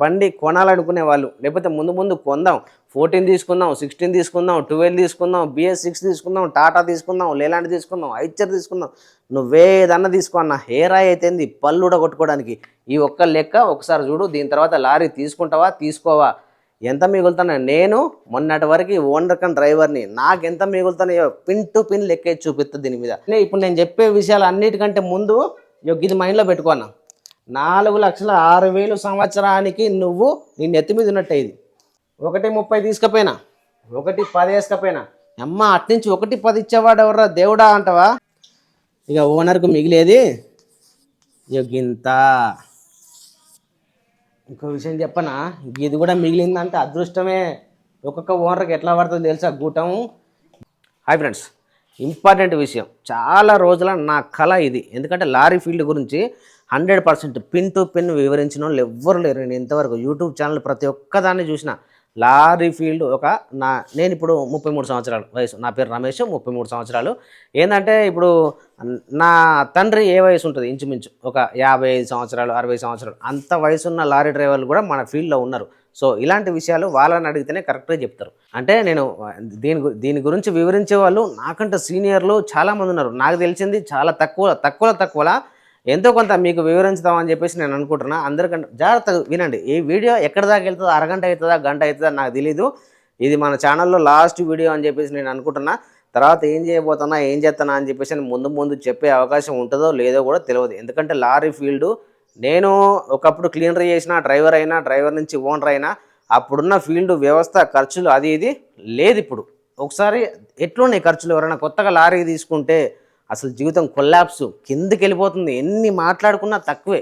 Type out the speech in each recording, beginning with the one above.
బండి కొనాలనుకునే వాళ్ళు, లేకపోతే ముందు ముందు కొందాం, 14 తీసుకుందాం, 16 తీసుకుందాం, 12 తీసుకుందాం, BS6 తీసుకుందాం, టాటా తీసుకుందాం, లేలాంటి తీసుకుందాం, ఐచర్ తీసుకుందాం, నువ్వేదన్నా తీసుకో అన్న. హెయిర్ ఆయిల్ అయితేంది పళ్ళు కొట్టుకోవడానికి. ఈ ఒక్క లెక్క ఒకసారి చూడు. దీని తర్వాత లారీ తీసుకుంటావా తీసుకోవా, ఎంత మిగులుతున్నా. నేను మొన్నటి వరకు ఓనర్ కన్ డ్రైవర్ని, నాకు ఎంత మిగులుతున్నాయో పిన్ టు పిన్ లెక్కే చూపిస్తుంది దీని మీద. ఇప్పుడు నేను చెప్పే విషయాలు అన్నిటికంటే ముందు ఇది మైండ్లో పెట్టుకున్నా. 4,06,000 సంవత్సరానికి నువ్వు నీ నెత్తి మీద ఉన్నట్టే. ఇది 1,30 తీసుకపోయినా, 1,10 వేసుకపోయినా, అమ్మ అట్నుంచి 1,10 ఇచ్చేవాడు ఎవర్రా దేవుడా అంటావా. ఇక ఓనర్కు మిగిలేది గింత. ఇంకో విషయం చెప్పనా, ఇది కూడా మిగిలిందంటే అదృష్టమే. ఒక్కొక్క ఓనర్కి ఎట్లా పడుతుందో తెలుసా గూటం. హాయ్ ఫ్రెండ్స్, ఇంపార్టెంట్ విషయం, చాలా రోజుల నా కళ ఇది. ఎందుకంటే లారీ ఫీల్డ్ గురించి 100% పిన్ టు పిన్ వివరించిన వాళ్ళు ఎవ్వరు లేరు. నేను ఇంతవరకు యూట్యూబ్ ఛానల్ ప్రతి ఒక్కదాన్ని చూసిన. లారీ ఫీల్డ్ నేను ఇప్పుడు 33 సంవత్సరాలు వయసు. నా పేరు రమేష్, 33 సంవత్సరాలు. ఏంటంటే ఇప్పుడు నా తండ్రి ఏ వయసు ఉంటుంది, ఇంచుమించు ఒక 55 సంవత్సరాలు, 60 సంవత్సరాలు అంత వయసున్న లారీ డ్రైవర్లు కూడా మన ఫీల్డ్లో ఉన్నారు. సో ఇలాంటి విషయాలు వాళ్ళని అడిగితేనే కరెక్ట్గా చెప్తారు. అంటే నేను దీని గురించి వివరించే వాళ్ళు నాకంటే సీనియర్లు చాలామంది ఉన్నారు. నాకు తెలిసింది చాలా తక్కువలా ఎంతో కొంత మీకు వివరించుదామని చెప్పేసి నేను అనుకుంటున్నా. అందరికంటే జాగ్రత్తగా వినండి. ఈ వీడియో ఎక్కడి దాకా వెళ్తుందో, అరగంట అవుతుందా గంట అవుతుందా నాకు తెలీదు. ఇది మన ఛానల్లో లాస్ట్ వీడియో అని చెప్పేసి నేను అనుకుంటున్నా. తర్వాత ఏం చేయబోతున్నా, ఏం చేస్తున్నా అని చెప్పేసి ముందు చెప్పే అవకాశం ఉంటుందో లేదో కూడా తెలియదు. ఎందుకంటే లారీ ఫీల్డ్ నేను ఒకప్పుడు క్లీనర్ చేసిన, డ్రైవర్ నుంచి ఓనర్ అయినా, అప్పుడున్న ఫీల్డ్ వ్యవస్థ ఖర్చులు అది ఇది లేదు. ఇప్పుడు ఒకసారి ఎట్లున్నాయి ఖర్చులు. ఎవరైనా కొత్తగా లారీ తీసుకుంటే అసలు జీవితం కొల్లాప్స్ కిందకి వెళ్ళిపోతుంది. ఎన్ని మాట్లాడుకున్నా తక్కువే.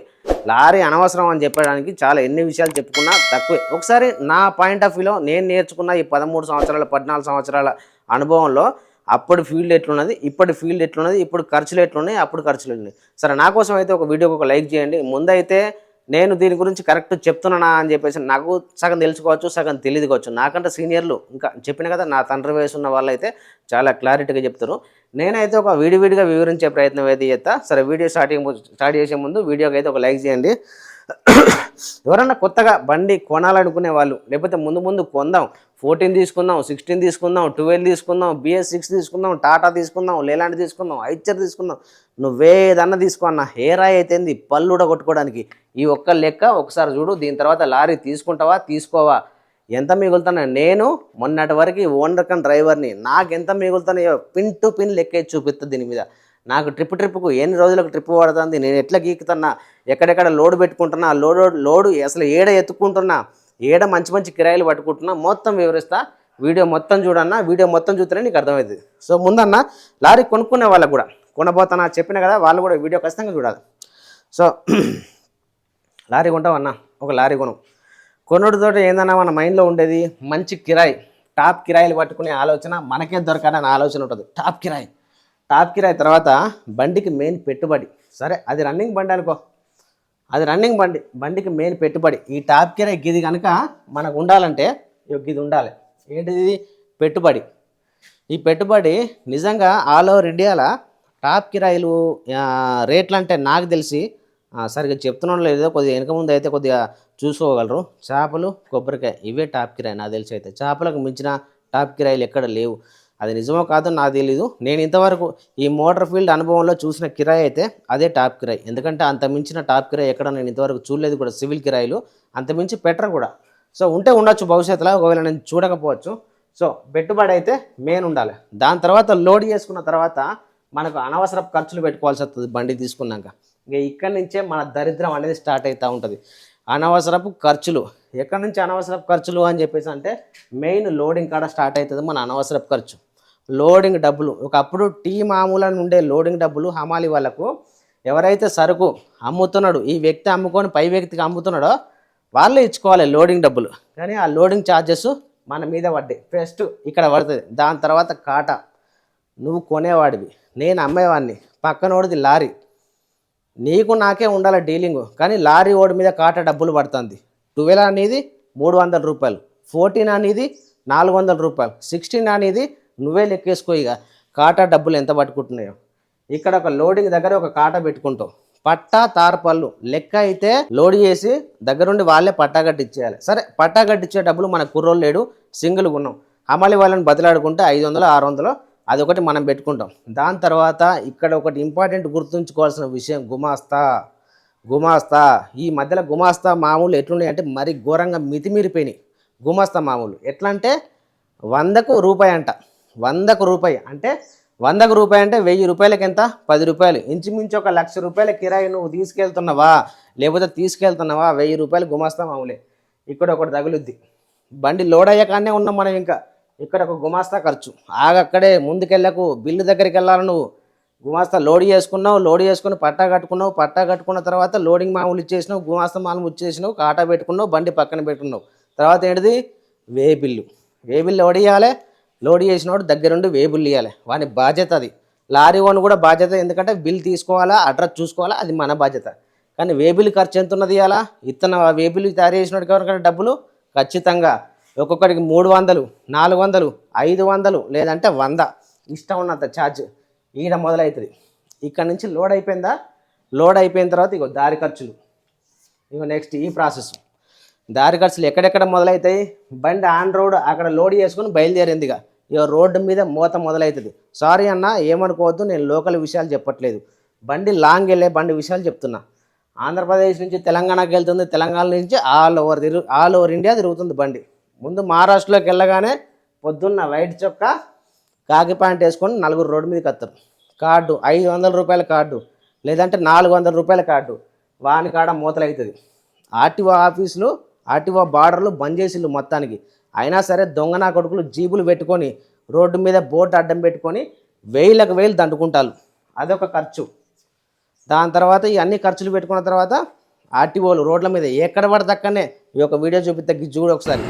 లారీ అనవసరం అని చెప్పడానికి చాలా ఎన్ని విషయాలు చెప్పుకున్నా తక్కువే. ఒకసారి నా పాయింట్ ఆఫ్ వ్యూలో నేను నేర్చుకున్న ఈ 13 సంవత్సరాల 14 సంవత్సరాల అనుభవంలో అప్పుడు ఫీల్డ్ ఎట్లున్నది, ఇప్పటి ఫీల్డ్ ఎట్లున్నది, ఇప్పుడు ఖర్చులు ఎట్లున్నాయి, అప్పుడు ఖర్చులు ఎట్లున్నాయి. సరే, నా కోసం అయితే ఒక వీడియోకి ఒక లైక్ చేయండి. ముందైతే నేను దీని గురించి కరెక్ట్ చెప్తున్నానా అని చెప్పేసి నాకు సగం తెలుసుకోవచ్చు, సగం తెలియదుకోవచ్చు. నాకంటే సీనియర్లు ఇంకా చెప్పిన కదా, నా తండ్రి వయసు ఉన్న వాళ్ళు అయితే చాలా క్లారిటీగా చెప్తారు. నేనైతే ఒక విడివిడిగా వివరించే ప్రయత్నం అయితే చేస్తా. సరే, వీడియో స్టార్ట్ చేసే ముందు వీడియోకి అయితే ఒక లైక్ చేయండి. ఎవరన్నా కొత్తగా బండి కొనాలనుకునే వాళ్ళు, లేకపోతే ముందు ముందు కొందాం, 14 తీసుకుందాం, 16 తీసుకుందాం, 12 తీసుకుందాం, BS6 తీసుకుందాం, టాటా తీసుకుందాం, లేలాంటి తీసుకుందాం, ఐచర్ తీసుకుందాం, నువ్వేదన్నా తీసుకో అన్న. హెయిర్ ఆయిల్ అయితేంది పళ్ళు కొట్టుకోవడానికి. ఈ ఒక్క లెక్క ఒకసారి చూడు. దీని తర్వాత లారీ తీసుకుంటావా తీసుకోవా, ఎంత మిగులుతున్నా. నేను మొన్నటి వరకు ఓనర్ కన్ డ్రైవర్ని, నాకు ఎంత మిగులుతున్నాయో పిన్ టు పిన్ లెక్కే చూపిస్తుంది దీని మీద. నాకు ట్రిప్పుకు ఎన్ని రోజులకు ట్రిప్ పడుతుంది, నేను ఎట్లా గీకుతున్నా, ఎక్కడెక్కడ లోడ్ పెట్టుకుంటున్నా, లోడు అసలు ఏడ ఎత్తుక్కుంటున్నా, ఏడ మంచి కిరాయిలు పట్టుకుంటున్నా, మొత్తం వివరిస్తా. వీడియో మొత్తం చూడన్నా. వీడియో మొత్తం చూస్తేనే నీకు అర్థమవుతుంది. సో ముందన్న లారీ కొనుక్కునే వాళ్ళకు కూడా, కొనబోతున్నా చెప్పిన కదా, వాళ్ళు కూడా వీడియో ఖచ్చితంగా చూడాలి. సో లారీ కొంటామన్నా, ఒక లారీ కొనుడితో ఏందన్నా మన మైండ్లో ఉండేది మంచి కిరాయి, టాప్ కిరాయిలు పట్టుకునే ఆలోచన. మనకే దొరకాలని ఆలోచన ఉంటుంది. టాప్ కిరాయి తర్వాత బండికి మెయిన్ పెట్టుబడి. సరే, అది రన్నింగ్ బండి అనుకో, అది రన్నింగ్ బండికి మెయిన్ పెట్టుబడి. ఈ టాప్ కిరాయి గిది కనుక మనకు ఉండాలంటే ఇది ఉండాలి. ఏంటిది? పెట్టుబడి. ఈ పెట్టుబడి నిజంగా ఆల్ ఓవర్ ఇండియాలో టాప్ కిరాయిలు రేట్లు అంటే నాకు తెలిసి సరిగ్గా చెప్తున్నాను లేదో, కొద్దిగా వెనక ముందు అయితే కొద్దిగా చూసుకోగలరు. చేపలు, కొబ్బరికాయ, ఇవే టాప్ కిరాయి నాకు తెలిసి. అయితే చేపలకు మించిన టాప్ కిరాయిలు ఎక్కడ లేవు. అది నిజమో కాదో నాకు తెలీదు. నేను ఇంతవరకు ఈ మోటార్ ఫీల్డ్ అనుభవంలో చూసిన కిరాయి అయితే అదే టాప్ కిరాయి. ఎందుకంటే అంత మించిన టాప్ కిరాయి ఎక్కడ నేను ఇంతవరకు చూడలేదు కూడా. సివిల్ కిరాయిలు అంత మించి పెట్టరు కూడా. సో ఉంటే ఉండొచ్చు భవిష్యత్తులో, ఒకవేళ నేను చూడకపోవచ్చు. సో పెట్టుబడి అయితే మెయిన్ ఉండాలి. దాని తర్వాత లోడ్ చేసుకున్న తర్వాత మనకు అనవసరపు ఖర్చులు పెట్టుకోవాల్సి వస్తుంది బండి తీసుకున్నాక. ఇక ఇక్కడి నుంచే మన దరిద్రం అనేది స్టార్ట్ అవుతూ ఉంటుంది. అనవసరపు ఖర్చులు. ఎక్కడి నుంచి అనవసరపు ఖర్చులు అని చెప్పేసి అంటే మెయిన్ లోడింగ్ కాడ స్టార్ట్ అవుతుంది మన అనవసరపు ఖర్చు. లోడింగ్ డబ్బులు. ఒకప్పుడు టీ మామూలు ఉండే లోడింగ్ డబ్బులు హమాలి వాళ్ళకు, ఎవరైతే సరుకు అమ్ముతున్నాడు, ఈ వ్యక్తి అమ్ముకొని పై వ్యక్తికి అమ్ముతున్నాడో వాళ్ళే ఇచ్చుకోవాలి లోడింగ్ డబ్బులు. కానీ ఆ లోడింగ్ ఛార్జెస్ మన మీద పడ్డాయి. ఫస్ట్ ఇక్కడ పడుతుంది. దాని తర్వాత కాటా. నువ్వు కొనేవాడివి, నేను అమ్మేవాడిని, పక్కనోడిది లారీ. నీకు నాకే ఉండాలి డీలింగు. కానీ లారీ ఓడి మీద కాటా డబ్బులు పడుతుంది. 12 అనేది 300 రూపాయలు, 14 అనేది 400 రూపాయలు, 16 అనేది నువ్వే లెక్కేసుకో. ఇక కాటా డబ్బులు ఎంత పట్టుకుంటున్నాయో. ఇక్కడ ఒక లోడింగ్ దగ్గర ఒక కాటా పెట్టుకుంటావు. పట్టా తారపళ్ళు లెక్క అయితే లోడ్ చేసి దగ్గరుండి వాళ్ళే పట్టా కట్టించేయాలి. సరే పట్టా కట్టించే డబ్బులు మన కుర్రోళ్ళు లేడు, సింగిల్గా ఉన్నాం, హమాలి వాళ్ళని బతిలాడుకుంటే 500 600 అదొకటి మనం పెట్టుకుంటాం. దాని తర్వాత ఇక్కడ ఒకటి ఇంపార్టెంట్ గుర్తుంచుకోవాల్సిన విషయం, గుమాస్తా. ఈ మధ్యలో గుమాస్తా మామూలు ఎట్లున్నాయి అంటే మరి ఘోరంగా మితిమీరిపోయినాయి. గుమాస్తా మామూలు ఎట్లా అంటే 100కు రూపాయి అంట. 100కు రూపాయి అంటే 100కు రూపాయి అంటే 1000 రూపాయలకి ఎంత? 10 రూపాయలు. ఇంచుమించు 1,00,000 రూపాయల కిరాయి నువ్వు తీసుకెళ్తున్నావా, లేకపోతే తీసుకెళ్తున్నావా 1000 రూపాయలు గుమాస్తా మామూలే. ఇక్కడ ఒకటి తగులుద్ది. బండి లోడ్ అయ్యాకనే ఉన్నాం మనం. ఇంకా ఇక్కడ ఒక గుమాస్తా ఖర్చు. ఆగక్కడే ముందుకెళ్ళకు, బిల్లు దగ్గరికి వెళ్ళాలి నువ్వు. గుమాస్తా లోడ్ చేసుకుని పట్టా కట్టుకున్న తర్వాత లోడింగ్ మామూలు ఇచ్చేసినావు, గుమాస్తా మామూలు ఇచ్చేసినావు, కాటా పెట్టుకున్నావు, బండి పక్కన పెట్టుకున్నావు. తర్వాత ఏంటిది? వే బిల్లు లోడ్ ఇవ్వాలి. లోడ్ చేసినోడు దగ్గరుండి వే బిల్లు ఇవ్వాలి. వాని బాధ్యత అది. లారీ ఓన్ కూడా బాధ్యత, ఎందుకంటే బిల్ తీసుకోవాలా, అడ్రస్ చూసుకోవాలా, అది మన బాధ్యత. కానీ వే బిల్లు ఖర్చు ఎంత ఉన్నది ఇవ్వాలా? వే బిల్లు తయారు చేసినోడికి ఎవరికైనా డబ్బులు ఖచ్చితంగా ఒక్కొక్కడికి 300 400 500 లేదంటే 100 ఇష్టం ఉన్నంత ఛార్జ్ ఈడ మొదలవుతుంది. ఇక్కడ నుంచి లోడ్ అయిపోయిందా, లోడ్ అయిపోయిన తర్వాత ఇగో దారి ఖర్చులు. ఇగో నెక్స్ట్ ఈ ప్రాసెస్. దారి ఖర్చులు ఎక్కడెక్కడ మొదలవుతాయి? బండి ఆన్ రోడ్ అక్కడ లోడ్ చేసుకుని బయలుదేరిందిగా, ఇక రోడ్డు మీద మూత మొదలవుతుంది. సారీ అన్న, ఏమనుకోవద్దు, నేను లోకల్ విషయాలు చెప్పట్లేదు, బండి లాంగ్ వెళ్ళే బండి విషయాలు చెప్తున్నా. ఆంధ్రప్రదేశ్ నుంచి తెలంగాణకి వెళ్తుంది, తెలంగాణ నుంచి ఆల్ ఓవర్ ఇండియా తిరుగుతుంది బండి. ముందు మహారాష్ట్రలోకి వెళ్ళగానే పొద్దున్న వైట్ చొక్కా కాకి ప్యాంట్ వేసుకొని 4 రోడ్డు మీదకి వస్తారు. కార్డు 500 రూపాయల కార్డు, లేదంటే 400 రూపాయల కార్డు, వాని కాడ మూతలవుతుంది. ఆర్టీఓ ఆఫీసులు, ఆర్టీఓ బార్డర్లు బంద్ చేసిళ్ళు మొత్తానికి. అయినా సరే దొంగనా కొడుకులు జీబులు పెట్టుకొని రోడ్డు మీద బోర్డు అడ్డం పెట్టుకొని 1000 దండుకుంటారు. అదొక ఖర్చు. దాని తర్వాత ఈ అన్ని ఖర్చులు పెట్టుకున్న తర్వాత ఆర్టీఓలు రోడ్ల మీద ఎక్కడ పడతక్కనే, ఈ యొక్క వీడియో చూపిస్తే చూడు ఒకసారి,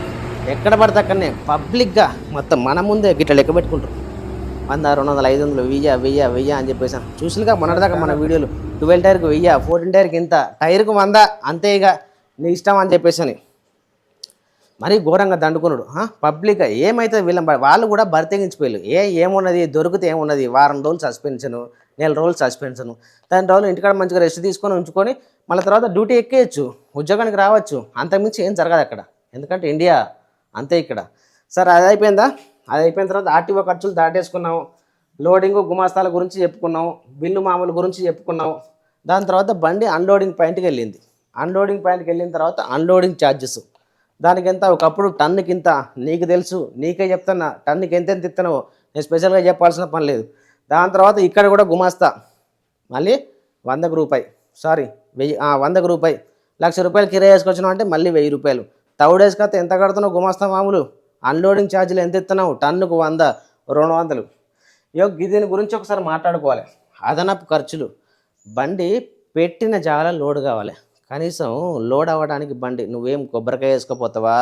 ఎక్కడ పడతక్కనే పబ్లిక్గా మొత్తం మన ముందే గిట్ల లెక్క పెట్టుకుంటారు. 100 200 500 1000 అని చెప్పేసి చూసిగా మొన్నటిదాకా మన వీడియోలు. 12 టైర్కి 1000, 14 టైర్కి ఇంత, టైర్కి 100 అంతే, ఇక నీ ఇష్టం అని చెప్పేసి మరీ ఘోరంగా దండుకున్నాడు పబ్లిక్గా. ఏమైతే వాళ్ళు కూడా బరితెగించిపోయారు. ఏమున్నది, దొరికితే ఏమున్నది, వారం రోజులు సస్పెన్షను, నెల రోజులు సస్పెన్షను, 10 రోజులు ఇంటికాడ మంచిగా రెస్ట్ తీసుకొని ఉంచుకొని మళ్ళీ తర్వాత డ్యూటీ ఎక్కేయచ్చు, ఉద్యోగానికి రావచ్చు. అంతకుమించి ఏం జరగదు అక్కడ, ఎందుకంటే ఇండియా అంతే. ఇక్కడ సరే అది అయిపోయిందా? అది అయిపోయిన తర్వాత ఆర్టీఓ ఖర్చులు దాటేసుకున్నాము, లోడింగ్ గుమాస్తాల గురించి చెప్పుకున్నాము, బిల్లు మామూలు గురించి చెప్పుకున్నాము. దాని తర్వాత బండి అన్లోడింగ్ పాయింట్కి వెళ్ళింది. అన్లోడింగ్ పాయింట్కి వెళ్ళిన తర్వాత అన్లోడింగ్ ఛార్జెస్, దానికి ఎంత? ఒకప్పుడు టన్నుకి ఇంత, నీకు తెలుసు, నీకే చెప్తున్నా, టన్నుకి ఎంత ఇస్తున్నావో నేను స్పెషల్గా చెప్పాల్సిన పని లేదు. దాని తర్వాత ఇక్కడ కూడా గుమాస్తా మళ్ళీ 100 రూపాయి, సారీ 100 రూపాయి, 1,00,000 రూపాయలు కిరాయి వేసుకొచ్చినావు అంటే మళ్ళీ 1000 రూపాయలు. తౌడేసుకొస్తే ఎంత కడుతున్నావు గుమాస్తా మామూలు? అన్లోడింగ్ ఛార్జీలు ఎంత ఇస్తున్నావు? టన్నుకు 100 200. దీని గురించి ఒకసారి మాట్లాడుకోవాలి. అదనపు ఖర్చులు. బండి పెట్టిన జాగాలో లోడ్ కావాలి. కనీసం లోడ్ అవ్వడానికి బండి నువ్వేం కొబ్బరికాయ వేసుకుపోతావా,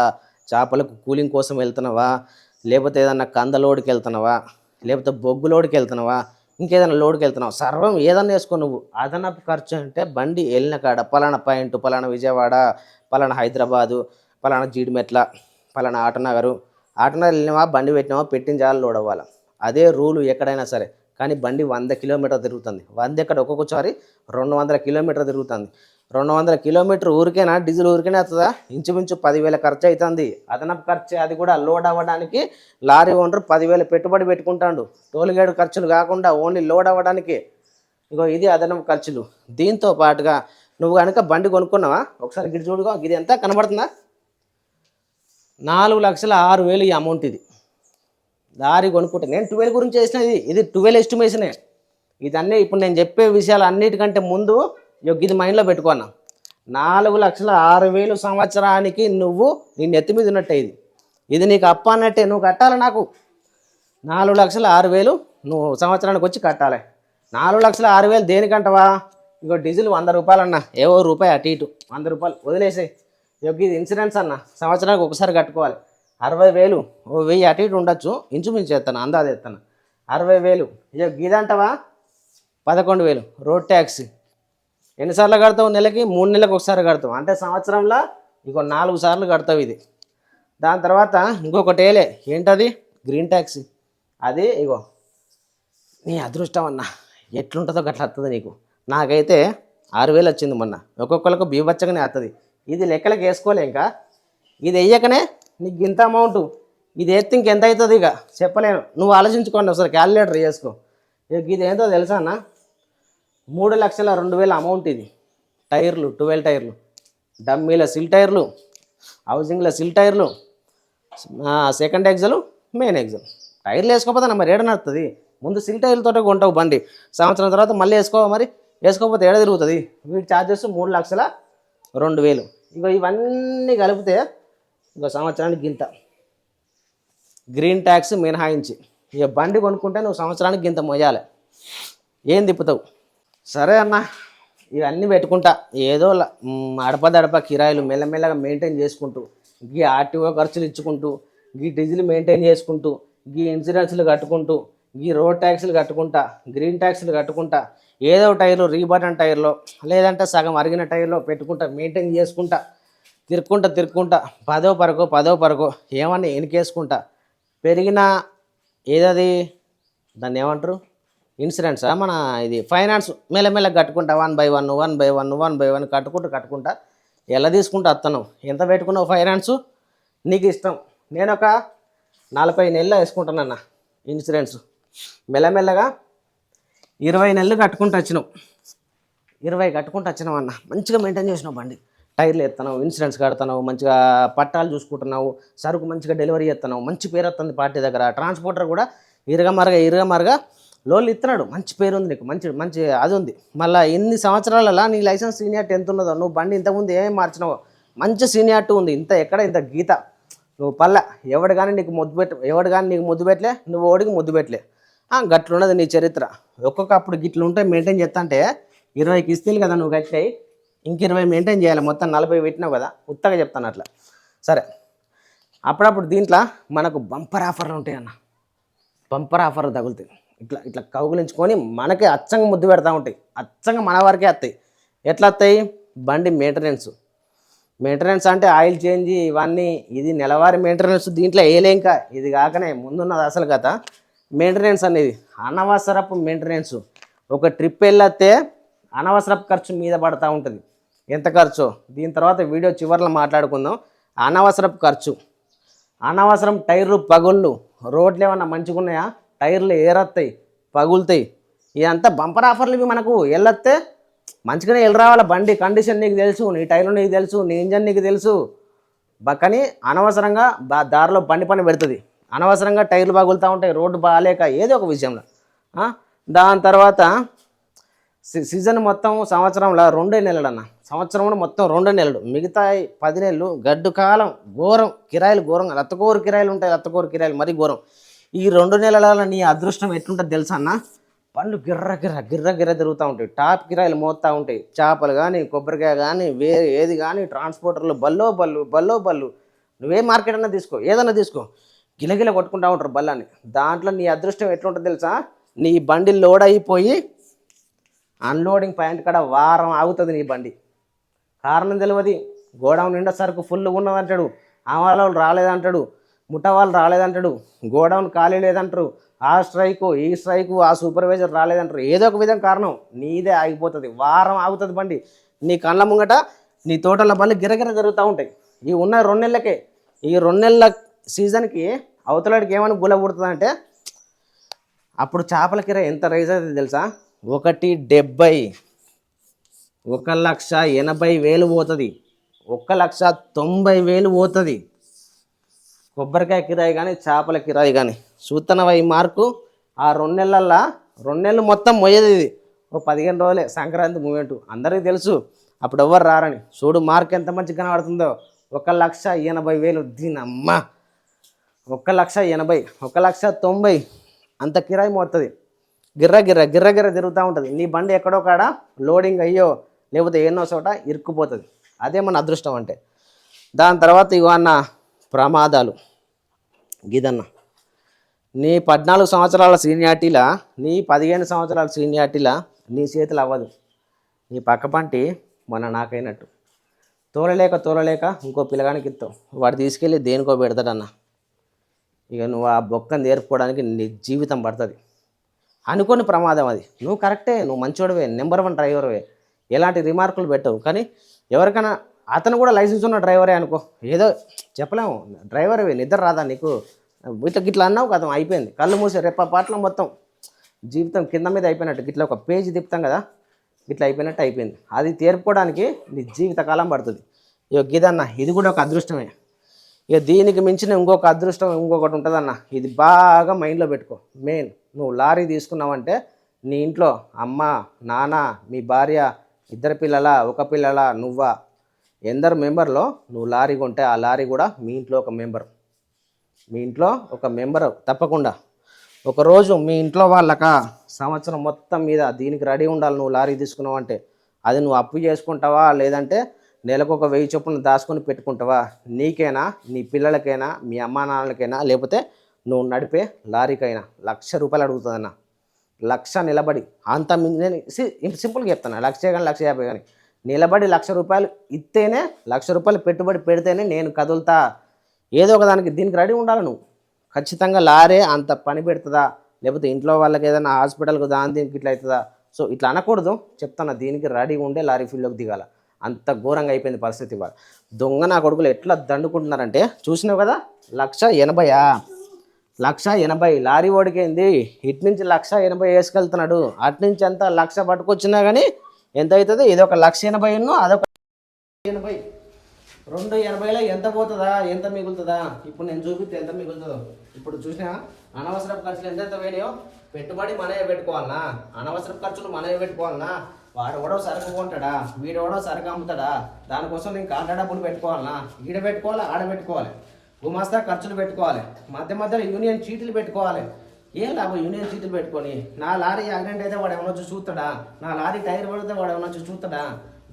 చేపలకు కూలింగ్ కోసం వెళ్తున్నావా, లేకపోతే ఏదన్నా కంద లోడ్కి వెళ్తున్నావా, లేకపోతే బొగ్గు లోడ్కి వెళ్తున్నావా, ఇంకేదైనా లోడ్కి వెళ్తున్నావు, సర్వం ఏదన్నా వేసుకో నువ్వు. అదనపు ఖర్చు అంటే బండి వెళ్ళిన కాడ పలానా పాయింట్, పలానా విజయవాడ, పలానా హైదరాబాదు, పలానా జీడిమెట్ల, పలానా ఆటనగరు వెళ్ళినావా, బండి పెట్టినావా, పెట్టిన జాగాలో లోడ్ అవ్వాలి. అదే రూలు ఎక్కడైనా సరే. కానీ బండి 100 కిలోమీటర్ తిరుగుతుంది. 100 ఎక్కడ, ఒక్కొక్కసారి 200 కిలోమీటర్ తిరుగుతుంది. 200 కిలోమీటర్ ఊరికేనా, డీజిల్ ఊరికేనే అవుతుందా? ఇంచుమించు 10,000 ఖర్చు అవుతుంది. అదనపు ఖర్చు. అది కూడా లోడ్ అవ్వడానికి లారీ ఓనర్ 10,000 పెట్టుబడి పెట్టుకుంటాడు. టోల్గేట్ ఖర్చులు కాకుండా ఓన్లీ లోడ్ అవ్వడానికి. ఇది అదనపు ఖర్చులు. దీంతో పాటుగా నువ్వు కనుక బండి కొనుక్కున్నావా, ఒకసారి గిడి చూడుగా, ఇది ఎంత కనబడుతుందా? 4,06,000 ఈ అమౌంట్. ఇది లారీ కొనుక్కుంటే నేను 12 గురించి వేసినది. ఇది 12 ఎస్టిమేషనే. ఇదన్నీ ఇప్పుడు నేను చెప్పే విషయాలు అన్నిటికంటే ముందు ఇది మైండ్లో పెట్టుకున్నా. 4,06,000 సంవత్సరానికి నువ్వు నీ నెత్తి మీద ఉన్నట్టే. ఇది నీకు అప్ప అన్నట్టే. నువ్వు కట్టాలి నాకు 4,06,000 నువ్వు సంవత్సరానికి వచ్చి కట్టాలి. 4,06,000 దేనికంటవా? డీజిల్ 100 రూపాయలు అన్న, ఏవో రూపాయి అటు ఇటు 100 రూపాయలు వదిలేసాయి. ఇది ఇన్సూరెన్స్ అన్న, సంవత్సరానికి ఒకసారి కట్టుకోవాలి. 60,000, 1000 అటు ఇటు ఉండొచ్చు, ఇంచుమించు చేస్తాను, అందాజ చేస్తాను. 60,000. ఇదంటవా? 11,000 రోడ్ ట్యాక్స్. ఎన్నిసార్లు కడతావు? నెలకి 3 నెలలకు ఒకసారి కడతావు. అంటే సంవత్సరంలో 4 సార్లు కడతావు ఇది. దాని తర్వాత ఇంకొకటి ఏలే, ఏంటది? Green tax. అది నీ అదృష్టం అన్న, ఎట్లుంటుందో గట్లా వస్తుంది నీకు. నాకైతే 6,000 వచ్చింది మొన్న. ఒక్కొక్కరికి బీభత్సంగానే వస్తుంది. ఇది లెక్కలకు వేసుకోలే ఇంకా. ఇది వెయ్యకనే నీకు ఇంత అమౌంట్. ఇది ఎత్తి ఇంకెంత అవుతుంది ఇక చెప్పలేను. నువ్వు ఆలోచించుకోండి ఒకసారి, క్యాలిక్యులేటర్ చేసుకో. ఇక ఇది ఏంటో తెలుసా అన్న, 3,02,000 అమౌంట్ ఇది. టైర్లు 12 టైర్లు, డమ్మీల సిల్ టైర్లు, హౌసింగ్లో సిల్ టైర్లు, సెకండ్ ఎగ్జల్, మెయిన్ ఎగ్జల్. టైర్లు వేసుకోకపోతే మరి ఏడ నడుతుంది? ముందు సిల్ టైర్లతో కొంటావు బండి, సంవత్సరం తర్వాత మళ్ళీ మరి వేసుకోకపోతే ఏడ తిరుగుతుంది? వీటి ఛార్జెస్ 3,02,000. ఇక ఇవన్నీ కలిపితే ఇక సంవత్సరానికి గింత గ్రీన్ ట్యాక్స్ మినహాయించి ఇక బండి కొనుక్కుంటే నువ్వు సంవత్సరానికి గింత మొయ్యాలి. ఏం తిప్పుతావు? సరే అన్న, ఇవన్నీ పెట్టుకుంటా ఏదో అడపదడప కిరాయిలు మెల్లమెల్లగా మెయింటైన్ చేసుకుంటూ, గీ ఆర్టీఓ ఖర్చులు ఇచ్చుకుంటూ, గీ డీజిల్ మెయింటైన్ చేసుకుంటూ, గీ ఇన్సూరెన్స్లు కట్టుకుంటూ, గీ రోడ్ ట్యాక్స్లు కట్టుకుంటా, గ్రీన్ ట్యాక్స్లు కట్టుకుంటా, ఏదో టైర్లు రీబటన్ టైర్లో లేదంటే సగం అరిగిన టైర్లో పెట్టుకుంటా మెయింటైన్ చేసుకుంటా తిరుక్కుంటా పదో పరకో ఏమన్నా ఎనికేసుకుంటా పెరిగిన ఏదది దాన్ని ఏమంటారు, ఇన్సూరెన్సా మన ఇది ఫైనాన్స్ మెల్లమెల్ల కట్టుకుంటా 1/1 కట్టుకుంటా ఎలా తీసుకుంటా వస్తాను. ఎంత పెట్టుకున్నావు ఫైనాన్సు నీకు ఇష్టం. నేను ఒక 40 నెలలు వేసుకుంటానన్న ఇన్సూరెన్స్. మెల్లమెల్లగా 20 నెలలు కట్టుకుంటూ వచ్చినావు, 20 కట్టుకుంటూ వచ్చినావు అన్న. మంచిగా మెయింటైన్ చేసినావు బండి. టైర్లు ఎత్తున్నావు, ఇన్సూరెన్స్ కడుతున్నావు, మంచిగా పట్టాలు చూసుకుంటున్నావు, సరుకు మంచిగా డెలివరీ చేస్తున్నావు, మంచి పేరు వస్తుంది పార్టీ దగ్గర. ట్రాన్స్పోర్టర్ కూడా ఇరగమరగా లోన్లు ఇస్తున్నాడు, మంచి పేరు ఉంది నీకు, మంచి అది ఉంది. మళ్ళీ ఎన్ని సంవత్సరాలలో నీ లైసెన్స్ సీనియారిటీ ఎంత ఉన్నదో, నువ్వు బండి ఇంతకుముందు ఏమేమి మార్చినావో మంచి సీనియారిటీ ఉంది. ఇంత గీత నువ్వు ఎవడు కానీ నీకు ముద్దు పెట్టలే, నువ్వు ఓడికి ముద్దు పెట్టలే. గట్లున్నది నీ చరిత్ర. అప్పుడు గిట్లు ఉంటే మెయింటైన్ చేస్తా అంటే 20 కిస్తీలు కదా నువ్వు కట్టాయి, ఇంక 20 మెయింటైన్ చేయాలి. మొత్తం 40 పెట్టినావు కదా, ఉత్తగా చెప్తాను అట్లా. సరే, అప్పుడప్పుడు దీంట్లో మనకు బంపర్ ఆఫర్లు ఉంటాయి అన్న. బంపర్ ఆఫర్లు తగులుతాయి. ఇట్లా కౌగులించుకొని మనకే అచ్చంగా ముద్దు పెడతా ఉంటాయి. అచ్చంగా మన వరకే వస్తాయి. ఎట్లా వస్తాయి? బండి మెయింటెనెన్స్ అంటే ఆయిల్ చేంజ్ ఇవన్నీ, ఇది నెలవారీ మెయింటెనెన్స్. దీంట్లో ఇంకా ఇది కాకనే ముందున్నది అసలు కథ. మెయింటెనెన్స్ అనేది అనవసరపు మెయింటెనెన్స్. ఒక ట్రిప్ వెళ్ళొస్తే అనవసరపు ఖర్చు మీద పడతా ఉంటుంది. ఎంత ఖర్చు దీని తర్వాత వీడియో చివరిలో మాట్లాడుకుందాం. అనవసరపు ఖర్చు, అనవసరం టైర్లు పగుళ్ళు. రోడ్లు ఏమన్నా మంచిగా ఉన్నాయా? టైర్లు ఏరత్తాయి, పగులుతాయి. ఇదంతా బంపర్ ఆఫర్లు ఇవి. మనకు వెళ్ళొస్తే మంచిగానే వెళ్ళి రావాలి. బండి కండిషన్ నీకు తెలుసు, నీ టైర్లు నీకు తెలుసు, నీ ఇంజన్ నీకు తెలుసు. కానీ అనవసరంగా దారిలో బండి పని పెడుతుంది. అనవసరంగా టైర్లు పగులుతూ ఉంటాయి రోడ్డు బాగాలేక ఏదో ఒక విషయంలో. దాని తర్వాత సీజన్ మొత్తం సంవత్సరంలో 2 నెలలు అన్న. సంవత్సరంలో మొత్తం 2 నెలలు, మిగతా 10 నెలలు గడ్డు కాలం. ఘోరం కిరాయిలు, ఘోరంగా రత్తకోరు కిరాయిలు ఉంటాయి. రత్తకోరు కిరాయిలు మరీ ఘోరం. ఈ 2 నెలల నీ అదృష్టం ఎట్లుంటుంది తెలుసా అన్న? పళ్ళు గిర్ర తిరుగుతూ ఉంటాయి. టాప్ కిరాయిలు మోస్తూ ఉంటాయి. చేపలు కానీ, కొబ్బరికాయ కానీ, వేరే ఏది కానీ, ట్రాన్స్పోర్టర్లు బల్లో. నువ్వే మార్కెట్ అన్నా తీసుకో, ఏదన్నా తీసుకో, గిలగిల కొట్టుకుంటూ ఉంటారు బల్లాన్ని. దాంట్లో నీ అదృష్టం ఎట్లుంటుంది తెలుసా? నీ బండి లోడ్ అయిపోయి అన్లోడింగ్ పాయింట్ కాడ వారం ఆగుతుంది నీ బండి. కారణం తెలియదు. గోడౌన్ నిండా సరుకు ఫుల్గా ఉన్నదంటాడు, ఆవాళ్ళు రాలేదంటాడు, ముఠ వాళ్ళు రాలేదంటాడు, గోడౌన్ ఖాళీ లేదంటారు, ఆ స్ట్రైకు ఈ స్ట్రైకు, ఆ సూపర్వైజర్ రాలేదంటారు. ఏదో ఒక విధంగా కారణం నీదే ఆగిపోతుంది. వారం ఆగుతుంది బండి. నీ కళ్ళ ముంగట నీ తోటల బండ్లు గిరగిర జరుగుతూ ఉంటాయి. ఈ ఉన్న 2 నెలలకే. ఈ 2 నెలల సీజన్కి అవతలడికి ఏమని గుల పుడుతుందంటే, అప్పుడు చేపల కిరాయి ఎంత రైజ్ అవుతుంది తెలుసా? 170, 1,80,000 పోతుంది, 1,90,000 పోతుంది. కొబ్బరికాయ కిరాయి కానీ, చేపల కిరాయి కానీ. చూస్తున్నవా ఈ మార్కు? ఆ 2 నెలల్లో 2 నెలలు మొత్తం మొయ్యేది ఇది. 15 రోజులే సంక్రాంతి మూమెంటు. అందరికీ తెలుసు అప్పుడు ఎవరు రారని. చూడు మార్క్ ఎంత మంచిగా కనబడుతుందో. 1,80,000. దీనమ్మ 1,80,000, 1,90,000 అంత కిరాయి మోస్తుంది. గిర్ర తిరుగుతూ ఉంటుంది. నీ బండి ఎక్కడో కాడ లోడింగ్ అయ్యో లేకపోతే ఎన్నో చోట ఇరుక్కుపోతుంది. అదే మన అదృష్టం అంటే. దాని తర్వాత ఇవన్న ప్రమాదాలు. గిదన్న నీ 14 సంవత్సరాల సీనియారిటీలా, నీ 15 సంవత్సరాల సీనియారిటీలా నీ చేతులు అవ్వదు. నీ పక్క పంటి మొన్న నాకైనట్టు తోలలేక ఇంకో పిల్లగానికి ఇస్తావు. వాడు తీసుకెళ్ళి దేనికో పెడతాడన్న. ఇక నువ్వు ఆ బొక్కను నేర్పుకోవడానికి నీ జీవితం పడుతుంది. అనుకోని ప్రమాదం అది. నువ్వు కరెక్టే, నువ్వు మంచోడివే, నెంబర్ 1 డ్రైవర్వే. ఎలాంటి రిమార్కులు పెట్టవు. కానీ ఎవరికైనా అతను కూడా లైసెన్స్ ఉన్న డ్రైవరే అనుకో, ఏదో చెప్పలేము, డ్రైవర్వి నిద్ర రాదా నీకు, ఇట్లా అన్నావు కదా అయిపోయింది, కళ్ళు మూసి రెప్ప పాటలో మొత్తం జీవితం కింద మీద అయిపోయినట్టు, ఇట్లా ఒక పేజీ తిప్పుతాం కదా, ఇట్లా అయిపోయినట్టు అయిపోయింది. అది తేరుకోవడానికి నీ జీవితకాలం పడుతుంది. ఇక గిదన్న ఇది కూడా ఒక అదృష్టమే. ఇక దీనికి మించిన ఇంకొక అదృష్టం ఇంకొకటి ఉంటుందన్న, ఇది బాగా మైండ్లో పెట్టుకో. మెయిన్ నువ్వు లారీ తీసుకున్నావంటే నీ ఇంట్లో అమ్మ నాన్న మీ భార్య ఇద్దరు పిల్లల ఒక పిల్లల నువ్వా ఎందరు మెంబర్లో నువ్వు లారీ కొంటే ఆ లారీ కూడా మీ ఇంట్లో ఒక మెంబర్, మీ ఇంట్లో ఒక మెంబర్ తప్పకుండా. ఒకరోజు మీ ఇంట్లో వాళ్ళక సంవత్సరం మొత్తం మీద దీనికి రెడీ ఉండాలి. నువ్వు లారీ తీసుకున్నావు అంటే అది నువ్వు అప్పు చేసుకుంటావా, లేదంటే నెలకు ఒక 1000 చొప్పున దాచుకొని పెట్టుకుంటావా, నీకైనా నీ పిల్లలకైనా మీ అమ్మా నాన్నలకైనా లేకపోతే నువ్వు నడిపే లారీకైనా ₹1,00,000 అడుగుతుందన్న. 1,00,000 నిలబడి అంత నేను సింపుల్గా చెప్తాను, 1,00,000 కానీ 1,50,000 కానీ నిలబడి ₹1,00,000 ఇస్తేనే, ₹1,00,000 పెట్టుబడి పెడితేనే నేను కదులుతా. ఏదో ఒక దానికి దీనికి రెడీ ఉండాలి నువ్వు. ఖచ్చితంగా లారీ అంత పని పెడుతుందా, లేకపోతే ఇంట్లో వాళ్ళకి ఏదైనా హాస్పిటల్కి దాని దీనికి ఇట్లా అవుతుందా, సో ఇట్లా అనకూడదు చెప్తాను. దీనికి రెడీ ఉండే లారీ ఫీల్డ్లోకి దిగాల. అంత ఘోరంగా అయిపోయింది పరిస్థితి. ఇవాళ దొంగ నా కొడుకులు ఎట్లా దండుకుంటున్నారంటే చూసినావు కదా, 1,80,000 1,80,000 లారీ ఓడిపోయింది. ఇటు నుంచి 1,80,000 వేసుకెళ్తున్నాడు, అటు నుంచి అంతా 1,00,000 పట్టుకొచ్చినా కానీ ఎంత అవుతుంది, ఇది ఒక 1,80,000 అదొక 80, 280లో ఎంత పోతుందా, ఎంత మిగులుతుందా. ఇప్పుడు నేను చూపిస్తే ఎంత మిగులుతుందో. ఇప్పుడు చూసినా అనవసరపు ఖర్చులు ఎంత పోయినాయో. పెట్టుబడి మనమే పెట్టుకోవాలన్నా, అనవసరపు ఖర్చులు మనమే పెట్టుకోవాలన్నా. వాడు ఎవడో సరుకు కొంటాడా, వీడెవడో సరుకు అమ్ముతాడా, దానికోసం నేను కాంటా డబ్బులు పెట్టుకోవాలన్నా, ఈడ పెట్టుకోవాలి ఆడ పెట్టుకోవాలి, గుమాస్తా ఖర్చులు పెట్టుకోవాలి, మధ్య మధ్యలో యూనియన్ చీటీలు పెట్టుకోవాలి. ఏం లాభం యూనియన్ చీటీలు పెట్టుకొని, నా లారీ యాక్సిడెంట్ అయితే వాడు ఏమన్నా చూస్తాడా, నా లారీ టైర్ పడితే వాడు ఏమన్నా చూస్తాడా.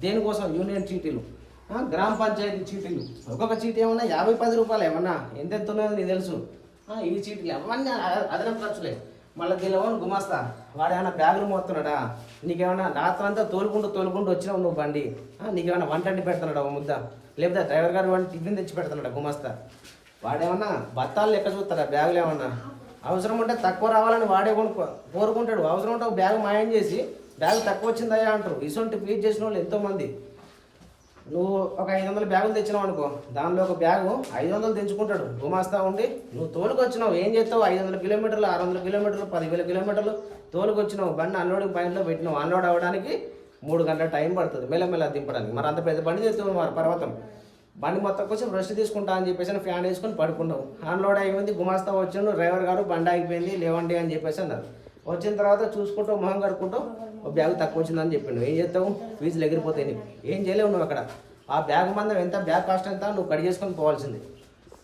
దేనికోసం యూనియన్ చీటీలు, గ్రామ పంచాయతీ చీటీలు, ఒక్కొక్క చీటీ ఏమన్నా ₹50-10 ఏమన్నా ఎంతెంత ఉన్నదో నీకు తెలుసు. ఈ చీటీలు అవన్నీ అదనపు ఖర్చులే. మళ్ళీ దీనిలో గుమాస్తా వాడు ఏమైనా బ్యాగులు మోస్తున్నాడా, నీకేమన్నా రాత్రంతా తోలుకుంటూ వచ్చినావు నువ్వు బండి, నీకేమైనా వంట వండి పెడుతున్నాడా ఒక ముద్ద, లేకపోతే డ్రైవర్ గారు వాడిని టిఫిన్ తెచ్చి పెడుతున్నాడా గుమాస్తా. వాడేమన్నా బత్తాలు లెక్క చూస్తాడా, బ్యాగులు ఏమన్నా అవసరం ఉంటే తక్కువ రావాలని వాడే కోరుకుంటాడు. అవసరం ఉంటే ఒక బ్యాగ్ మాయం చేసి బ్యాగ్ తక్కువ వచ్చిందయ్యా అంటారు. ఇటువంటి ఫీజ్ చేసిన వాళ్ళు ఎంతోమంది. నువ్వు ఒక 500 బ్యాగులు తెచ్చినావు అనుకో, దానిలో ఒక బ్యాగు 500 తెంచుకుంటాడు గుమాస్తా ఉండి. నువ్వు తోలుకు వచ్చినావు, ఏం చేస్తావు, 500 కిలోమీటర్లు 600 కిలోమీటర్లు 10,000 కిలోమీటర్లు తోలుకు వచ్చినావు, బండి అన్లోడింగ్ పాయింట్లో పెట్టినావు. అన్లోడ్ అవ్వడానికి 3 గంటల టైం పడుతుంది మెల్లమెల్ల దింపడానికి. మరి అంత పెద్ద బండి తెస్తావు మరి పర్వతం. బండి మొత్తం కొంచెం రెస్ట్ తీసుకుంటా అని చెప్పేసి ఫ్యాన్ వేసుకొని పడుకున్నావు. అన్లోడ్ అయిపోయింది, గుమాస్తా వచ్చాడు, డ్రైవర్ గారు బండి ఆగిపోయింది లేవండి అని చెప్పేసి అన్నారు. వచ్చిన తర్వాత చూసుకుంటూ మొహం కడుక్కుంటూ ఒక బ్యాగ్ తక్కువ వచ్చిందని చెప్పిండు. ఏం చేస్తావు, ఫీజులు ఎగిరిపోతాయి, నీకు ఏం చేయలేవు నువ్వు అక్కడ. ఆ బ్యాగ్ మందం ఎంత, బ్యాగ్ కాస్ట్ ఎంత నువ్వు కడి చేసుకొని పోవాల్సింది.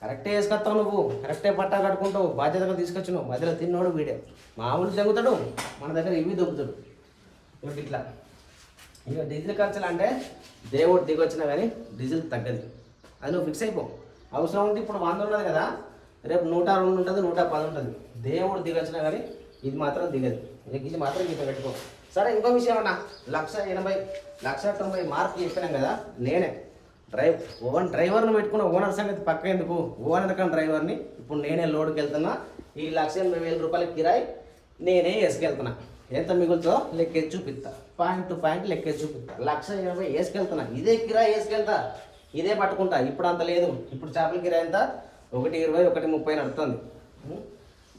కరెక్టే వేసుకొస్తావు, నువ్వు కరెక్టే పట్టా కట్టుకుంటావు, బాధ్యతగా తీసుకొచ్చినావు. మధ్యలో తిన్నోడు వీడే మామూలు దొంగతాడు, మన దగ్గర ఇవి దొంగతాడు. ఇట్లా ఇక డీజిల్ ఖర్చులు అంటే దేవుడు దిగొచ్చినా కానీ డీజిల్ తగ్గదు, అది నువ్వు ఫిక్స్ అయిపో. అవసరం ఉంటే ఇప్పుడు 100 ఉన్నది కదా, రేపు 102 ఉంటుంది 110 ఉంటుంది. దేవుడు దిగొచ్చినా కానీ ఇది మాత్రం దిగదు. ఇది మాత్రం గీత పెట్టుకో. సరే ఇంకో విషయం అన్న, 180 190 మార్కులు చెప్పినాం కదా, నేనే డ్రైవర్ని పెట్టుకున్న ఓనర్ సంగతి పక్క ఎందుకు, ఓనర్ కానీ డ్రైవర్ని ఇప్పుడు నేనే లోడ్కి వెళ్తున్నా. ఈ ₹180,000 కిరాయి నేనే వేసుకెళ్తున్నా. ఎంత మిగులుతుందో లెక్కేసి చూపిస్తా, పాయింట్ టు పాయింట్ లెక్కేసి చూపిస్తా. 180 వేసుకెళ్తున్నా, ఇదే కిరాయి వేసుకెళ్తా, ఇదే పట్టుకుంటా. ఇప్పుడు అంత లేదు, ఇప్పుడు చేపల కిరాయి ఎంత 120 130 నడుస్తుంది.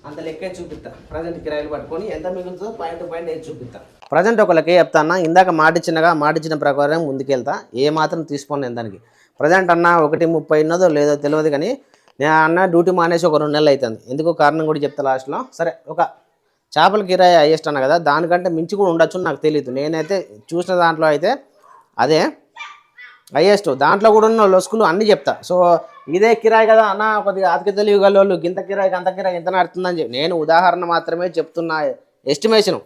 అంత లెక్కే చూపిస్తా. ప్రజెంట్ కిరాయిలు పట్టుకొని ఎంత మిగులుతుందో పాయింట్ టు పాయింట్ వేసి చూపిస్తా. ప్రజెంట్ ఒక లెక్క చెప్తాన్నా, ఇందాక మాటిచ్చిన ప్రకారం ముందుకెళ్తా, ఏ మాత్రం తీసుకోండి దానికి. ప్రజెంట్ అన్న 1:30 ఉన్నదో లేదో తెలియదు, కానీ నేను అన్న డ్యూటీ మానేసి ఒక 2 నెలలు అవుతుంది. ఎందుకు కారణం కూడా చెప్తా లాస్ట్లో. సరే ఒక చేపల కిరాయి హైయెస్ట్ అన్న కదా, దానికంటే మించి కూడా ఉండొచ్చు నాకు తెలియదు. నేనైతే చూసిన దాంట్లో అయితే అదే హైయెస్ట్. దాంట్లో కూడా ఉన్న లొసుకులు అన్నీ చెప్తా. సో ఇదే కిరాయి కదా అన్న, కొద్దిగా ఆతికి తెలివి వాళ్ళు గింత కిరాయికి అంత కిరాయి ఎంత నడుతుందని చెప్పి నేను ఉదాహరణ మాత్రమే చెప్తున్నా, ఎస్టిమేషను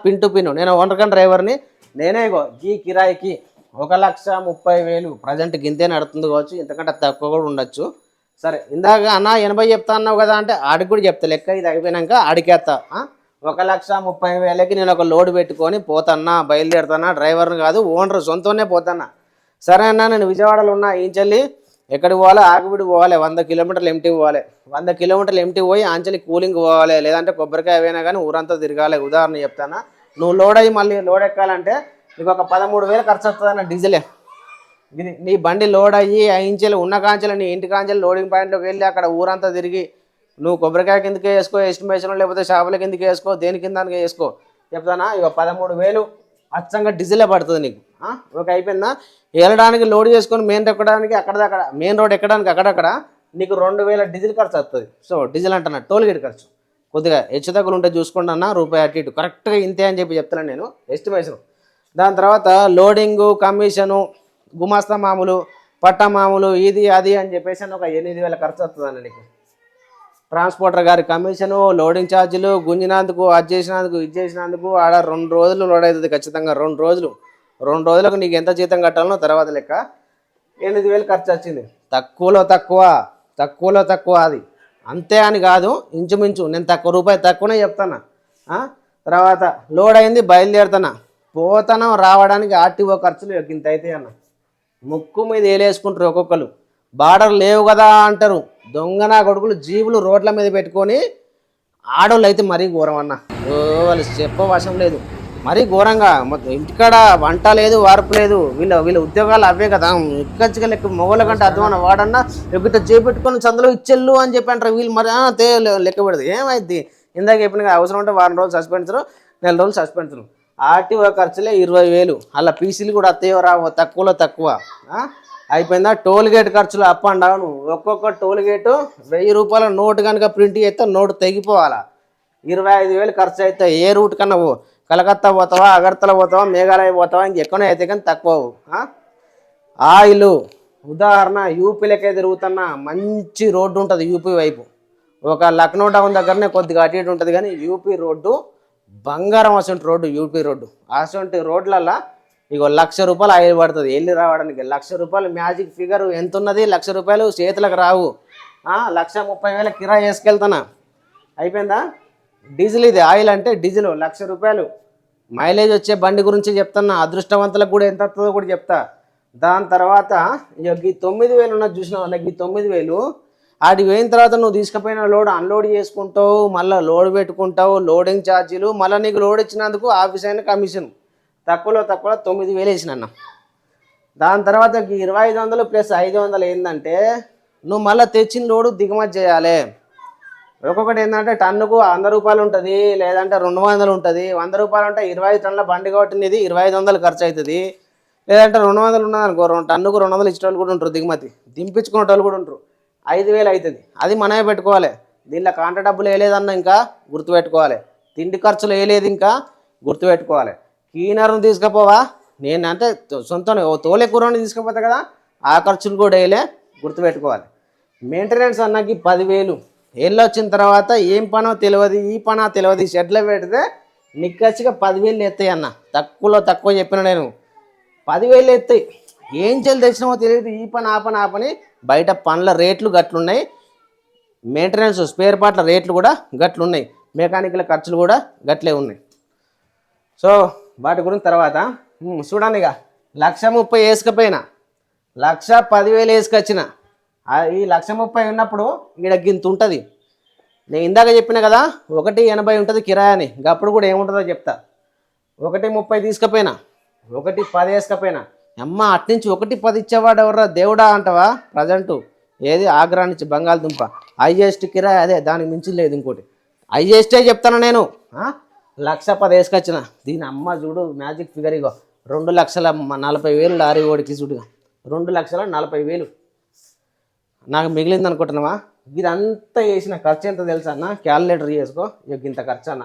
పిన్ టు పిన్. నేను ఓనర్ కన్ డ్రైవర్ని, నేనే ఈ కిరాయికి 1,30,000 ప్రజెంట్ గింతే నడుతుంది కావచ్చు, ఇంతకంటే తక్కువ కూడా ఉండొచ్చు. సరే ఇందాక అన్న 80 చెప్తా అన్నావు కదా అంటే ఆడికి కూడా చెప్తా లెక్క. ఇది అయిపోయినాక ఆడికేస్తా. 1,30,000కి నేను ఒక లోడ్ పెట్టుకొని పోతాన్నా, బయలుదేరుతానా. డ్రైవర్ని కాదు ఓనర్ సొంతనే పోతానా. సరే అన్న నేను విజయవాడలో ఉన్నా, ఈంచెల్లి ఎక్కడికి పోవాలి, ఆకుబిడి పోవాలి, 100 కిలోమీటర్లు ఎంటీ పోవాలి. 100 కిలోమీటర్లు ఎంటీ పోయి ఆంచెల్లి కూలింగ్ పోవాలి, లేదంటే కొబ్బరికాయ అయినా కానీ ఊరంతా తిరగాలి. ఉదాహరణ చెప్తానా. నువ్వు లోడ్ అయ్యి మళ్ళీ లోడ్ ఎక్కాలంటే నీకు ఒక 13,000 ఖర్చు వస్తుంది అన్న డీజిలే. ఇది నీ బండి లోడ్ అయ్యి ఇంచెలు ఉన్న కాంచెలు నీ ఇంటి కాంచెలు లోడింగ్ పాయింట్లోకి వెళ్ళి అక్కడ ఊరంతా తిరిగి నువ్వు కొబ్బరికాయ కిందకే వేసుకో, ఎస్టిమేషన్ లేకపోతే షాపుల కిందకి వేసుకో, దేని కింద వేసుకో చెప్తానా. ఇక 13,000 అచ్చంగా డీజిలే పడుతుంది నీకు. ఒక అయిపోయిందా. వెళ్ళడానికి లోడ్ చేసుకొని మెయిన్ ఎక్కడానికి అక్కడక్కడ మెయిన్ రోడ్ ఎక్కడానికి అక్కడక్కడ నీకు 2,000 డీజిల్ ఖర్చు వస్తుంది. సో డీజిల్ అంటున్నా టోల్ గేట్ ఖర్చు కొద్దిగా హెచ్చుతగ్గులు ఉంటే చూసుకోండి అన్న, రూపాయి అటు ఇటు కరెక్ట్గా ఇంతే అని చెప్పి చెప్తున్నాను నేను ఎస్టిమేషన్. దాని తర్వాత లోడింగు, కమిషను, గుమాస్తా మామూలు, పట్టా మామూలు, ఇది అది అని చెప్పేసి ఒక 8,000 ఖర్చు వస్తుందండి నీకు. ట్రాన్స్పోర్టర్ గారి కమిషను, లోడింగ్ ఛార్జీలు, గుంజినందుకు, అది చేసినందుకు, ఇది చేసినందుకు ఆడ 2 రోజులు లోడ్ అవుతుంది ఖచ్చితంగా. 2 రోజులకు నీకు ఎంత జీతం కట్టాలనో తర్వాత లెక్క. 8,000 ఖర్చు వచ్చింది. తక్కువలో తక్కువ అది అంతే అని కాదు, ఇంచుమించు నేను రూపాయి తక్కువనే చెప్తాను. తర్వాత లోడ్ అయింది, బయలుదేరుతున్నా, పోతాను, రావడానికి ఆర్టీఓ ఖర్చులు ఇంత అయితే అన్న. ముక్కు మీద వేలేసుకుంటారు ఒక్కొక్కరు. బార్డర్ లేవు కదా అంటారు. దొంగనా కొడుకులు జీబులు రోడ్ల మీద పెట్టుకొని ఆడోళ్ళు అయితే మరీ ఘోరం అన్న. వాళ్ళు చెప్పవశం లేదు, మరీ ఘోరంగా. ఇంటికాడ వంట లేదు, వార్పు లేదు. వీళ్ళ ఉద్యోగాలు అవే కదా. ఎక్కచ్చిగా లెక్క మొగల కంటే అర్థమన్న వాడన్నా ఎక్కడ చేపెట్టుకొని చందులో ఇచ్చెళ్ళు అని చెప్పి అంటారు. వీళ్ళు మరి లెక్క పెడదు. ఏమైంది ఇందాక చెప్పిన అవసరం ఉంటే వారం రోజులు సస్పెన్షన్, 4 రోజులు సస్పెన్షన్. ఆర్టీఓ ఖర్చులే 20,000. అలా పీసీలు కూడా అత్తయ్యో రావు, తక్కువలో తక్కువ. అయిపోయిందా. టోల్ గేట్ ఖర్చులు అప్ అండ్ డౌన్. ఒక్కొక్క టోల్ గేటు 1,000 రూపాయల నోటు కనుక ప్రింట్ చేస్తే నోటు తెగిపోవాలా. 25,000 ఖర్చు అయితే ఏ రూట్ కన్నా కలకత్తా పోతావా, అగర్తల పోతావా, మేఘాలయ పోతావా, ఇంకెక్కడో అయితే కానీ తక్కువ. ఆయిల్ ఉదాహరణ యూపీలకే తిరుగుతున్న మంచి రోడ్డు ఉంటుంది యూపీ వైపు. ఒక లక్నో టౌన్ దగ్గరనే కొద్దిగా అటు ఇటు ఉంటుంది కానీ యూపీ రోడ్డు బంగారం. అసలు రోడ్డు యూపీ రోడ్డు. అసలు రోడ్లల్లో ఇగో 1,00,000 రూపాయలు ఆయిల్ పడుతుంది వెళ్ళి రావడానికి. 1,00,000 రూపాయలు మ్యాజిక్ ఫిగర్ ఎంత ఉన్నది. 1,00,000 రూపాయలు చేతులకు రావు. 1,30,000 కిరాయి వేసుకెళ్తానా. అయిపోయిందా. డీజిల్ ఇది ఆయిల్ అంటే డీజిల్ 1,00,000 రూపాయలు. మైలేజ్ వచ్చే బండి గురించి చెప్తున్నా. అదృష్టవంతులకు కూడా ఎంత వస్తుందో కూడా చెప్తా. దాని తర్వాత ఇక ఈ 9,000 ఉన్నది చూసినావు అన్న. ఈ 9,000 ఆడికి పోయిన తర్వాత నువ్వు తీసుకుపోయిన లోడ్ అన్లోడ్ చేసుకుంటావు, మళ్ళీ లోడ్ పెట్టుకుంటావు, లోడింగ్ ఛార్జీలు, మళ్ళీ నీకు లోడ్ ఇచ్చినందుకు ఆఫీస్ అయిన కమిషన్. తక్కువలో 9,000 వేసిన అన్న. దాని తర్వాత 2,500 ప్లస్ 500 ఏంటంటే నువ్వు మళ్ళీ తెచ్చిన లోడు దిగుమతి చేయాలి. ఒక్కొక్కటి ఏంటంటే టన్నుకు 100 రూపాయలు ఉంటుంది, లేదంటే 200 ఉంటుంది. 100 రూపాయలు అంటే 25 టన్నుల బండి కొట్టినది 2,500 ఖర్చు అవుతుంది. లేదంటే 200 ఉన్నది అనుకో, టన్నుకు 200 ఇచ్చే వాళ్ళు కూడా ఉంటారు, దిగుమతి దింపించుకునే వాళ్ళు కూడా ఉంటారు. 5,000 అవుతుంది. అది మనమే పెట్టుకోవాలి. దీనిలో కాంట డబ్బులు వేయలేదన్న ఇంకా గుర్తుపెట్టుకోవాలి. తిండి ఖర్చులు వేయలేదు ఇంకా గుర్తుపెట్టుకోవాలి. క్లీనర్ను తీసుకుపోవా, నేను అంటే సొంత తోలే కూరని తీసుకుపోతా కదా, ఆ ఖర్చులు కూడా వేయలే గుర్తుపెట్టుకోవాలి. మెయింటెనెన్స్ అన్నకి 10,000. ఏళ్ళు వచ్చిన తర్వాత ఏం పనో తెలియదు, ఈ పనో తెలియదు. షెడ్లో పెడితే నిక్కచ్చిగా 10,000 ఎత్తాయి అన్న. తక్కువలో తక్కువ చెప్పిన నేను 10,000 ఎత్తాయి. ఏం చెల్లి తెచ్చినామో తెలియదు. ఈ పని ఆ పని బయట పనుల రేట్లు గట్లున్నాయి. మెయింటెనెన్స్ స్పేర్ పార్ట్ల రేట్లు కూడా గట్లున్నాయి. మెకానికల్ ఖర్చులు కూడా గట్లే ఉన్నాయి. సో వాటి గురించి తర్వాత చూడండి. ఇక 1,30,000 వేసుకపోయినా 1,10,000 వేసుకొచ్చిన. ఈ 1,30,000 ఉన్నప్పుడు ఇక్కడ గింత ఉంటుంది. నేను ఇందాక చెప్పిన కదా 1,80 ఉంటుంది కిరాయి. అప్పుడు కూడా ఏముంటుందో చెప్తా. 1,30 తీసుకుపోయినా, 1,10 వేసుకపోయినా. అమ్మ అట్నుంచి 1,10 ఇచ్చేవాడు ఎవర్రా దేవుడా అంటావా. ప్రజెంటు ఏది ఆగ్రా నుంచి బంగాళదుంప హైయెస్ట్ కిరాయి అదే, దానికి మించి లేదు ఇంకోటి. హైయెస్టే చెప్తాను నేను. 1,10,000 వేసుకొచ్చిన. దీని అమ్మ చూడు మ్యాజిక్ ఫిగర్. ఇగో 2,40,000 లారీ ఓడికి చూడు. 2,40,000 నాకు మిగిలింది అనుకుంటున్నావా. ఇదంతా వేసిన ఖర్చు ఎంత తెలుసా అన్న, క్యాలిక్యులేటర్ చేసుకో. ఇక ఇంత ఖర్చు అన్న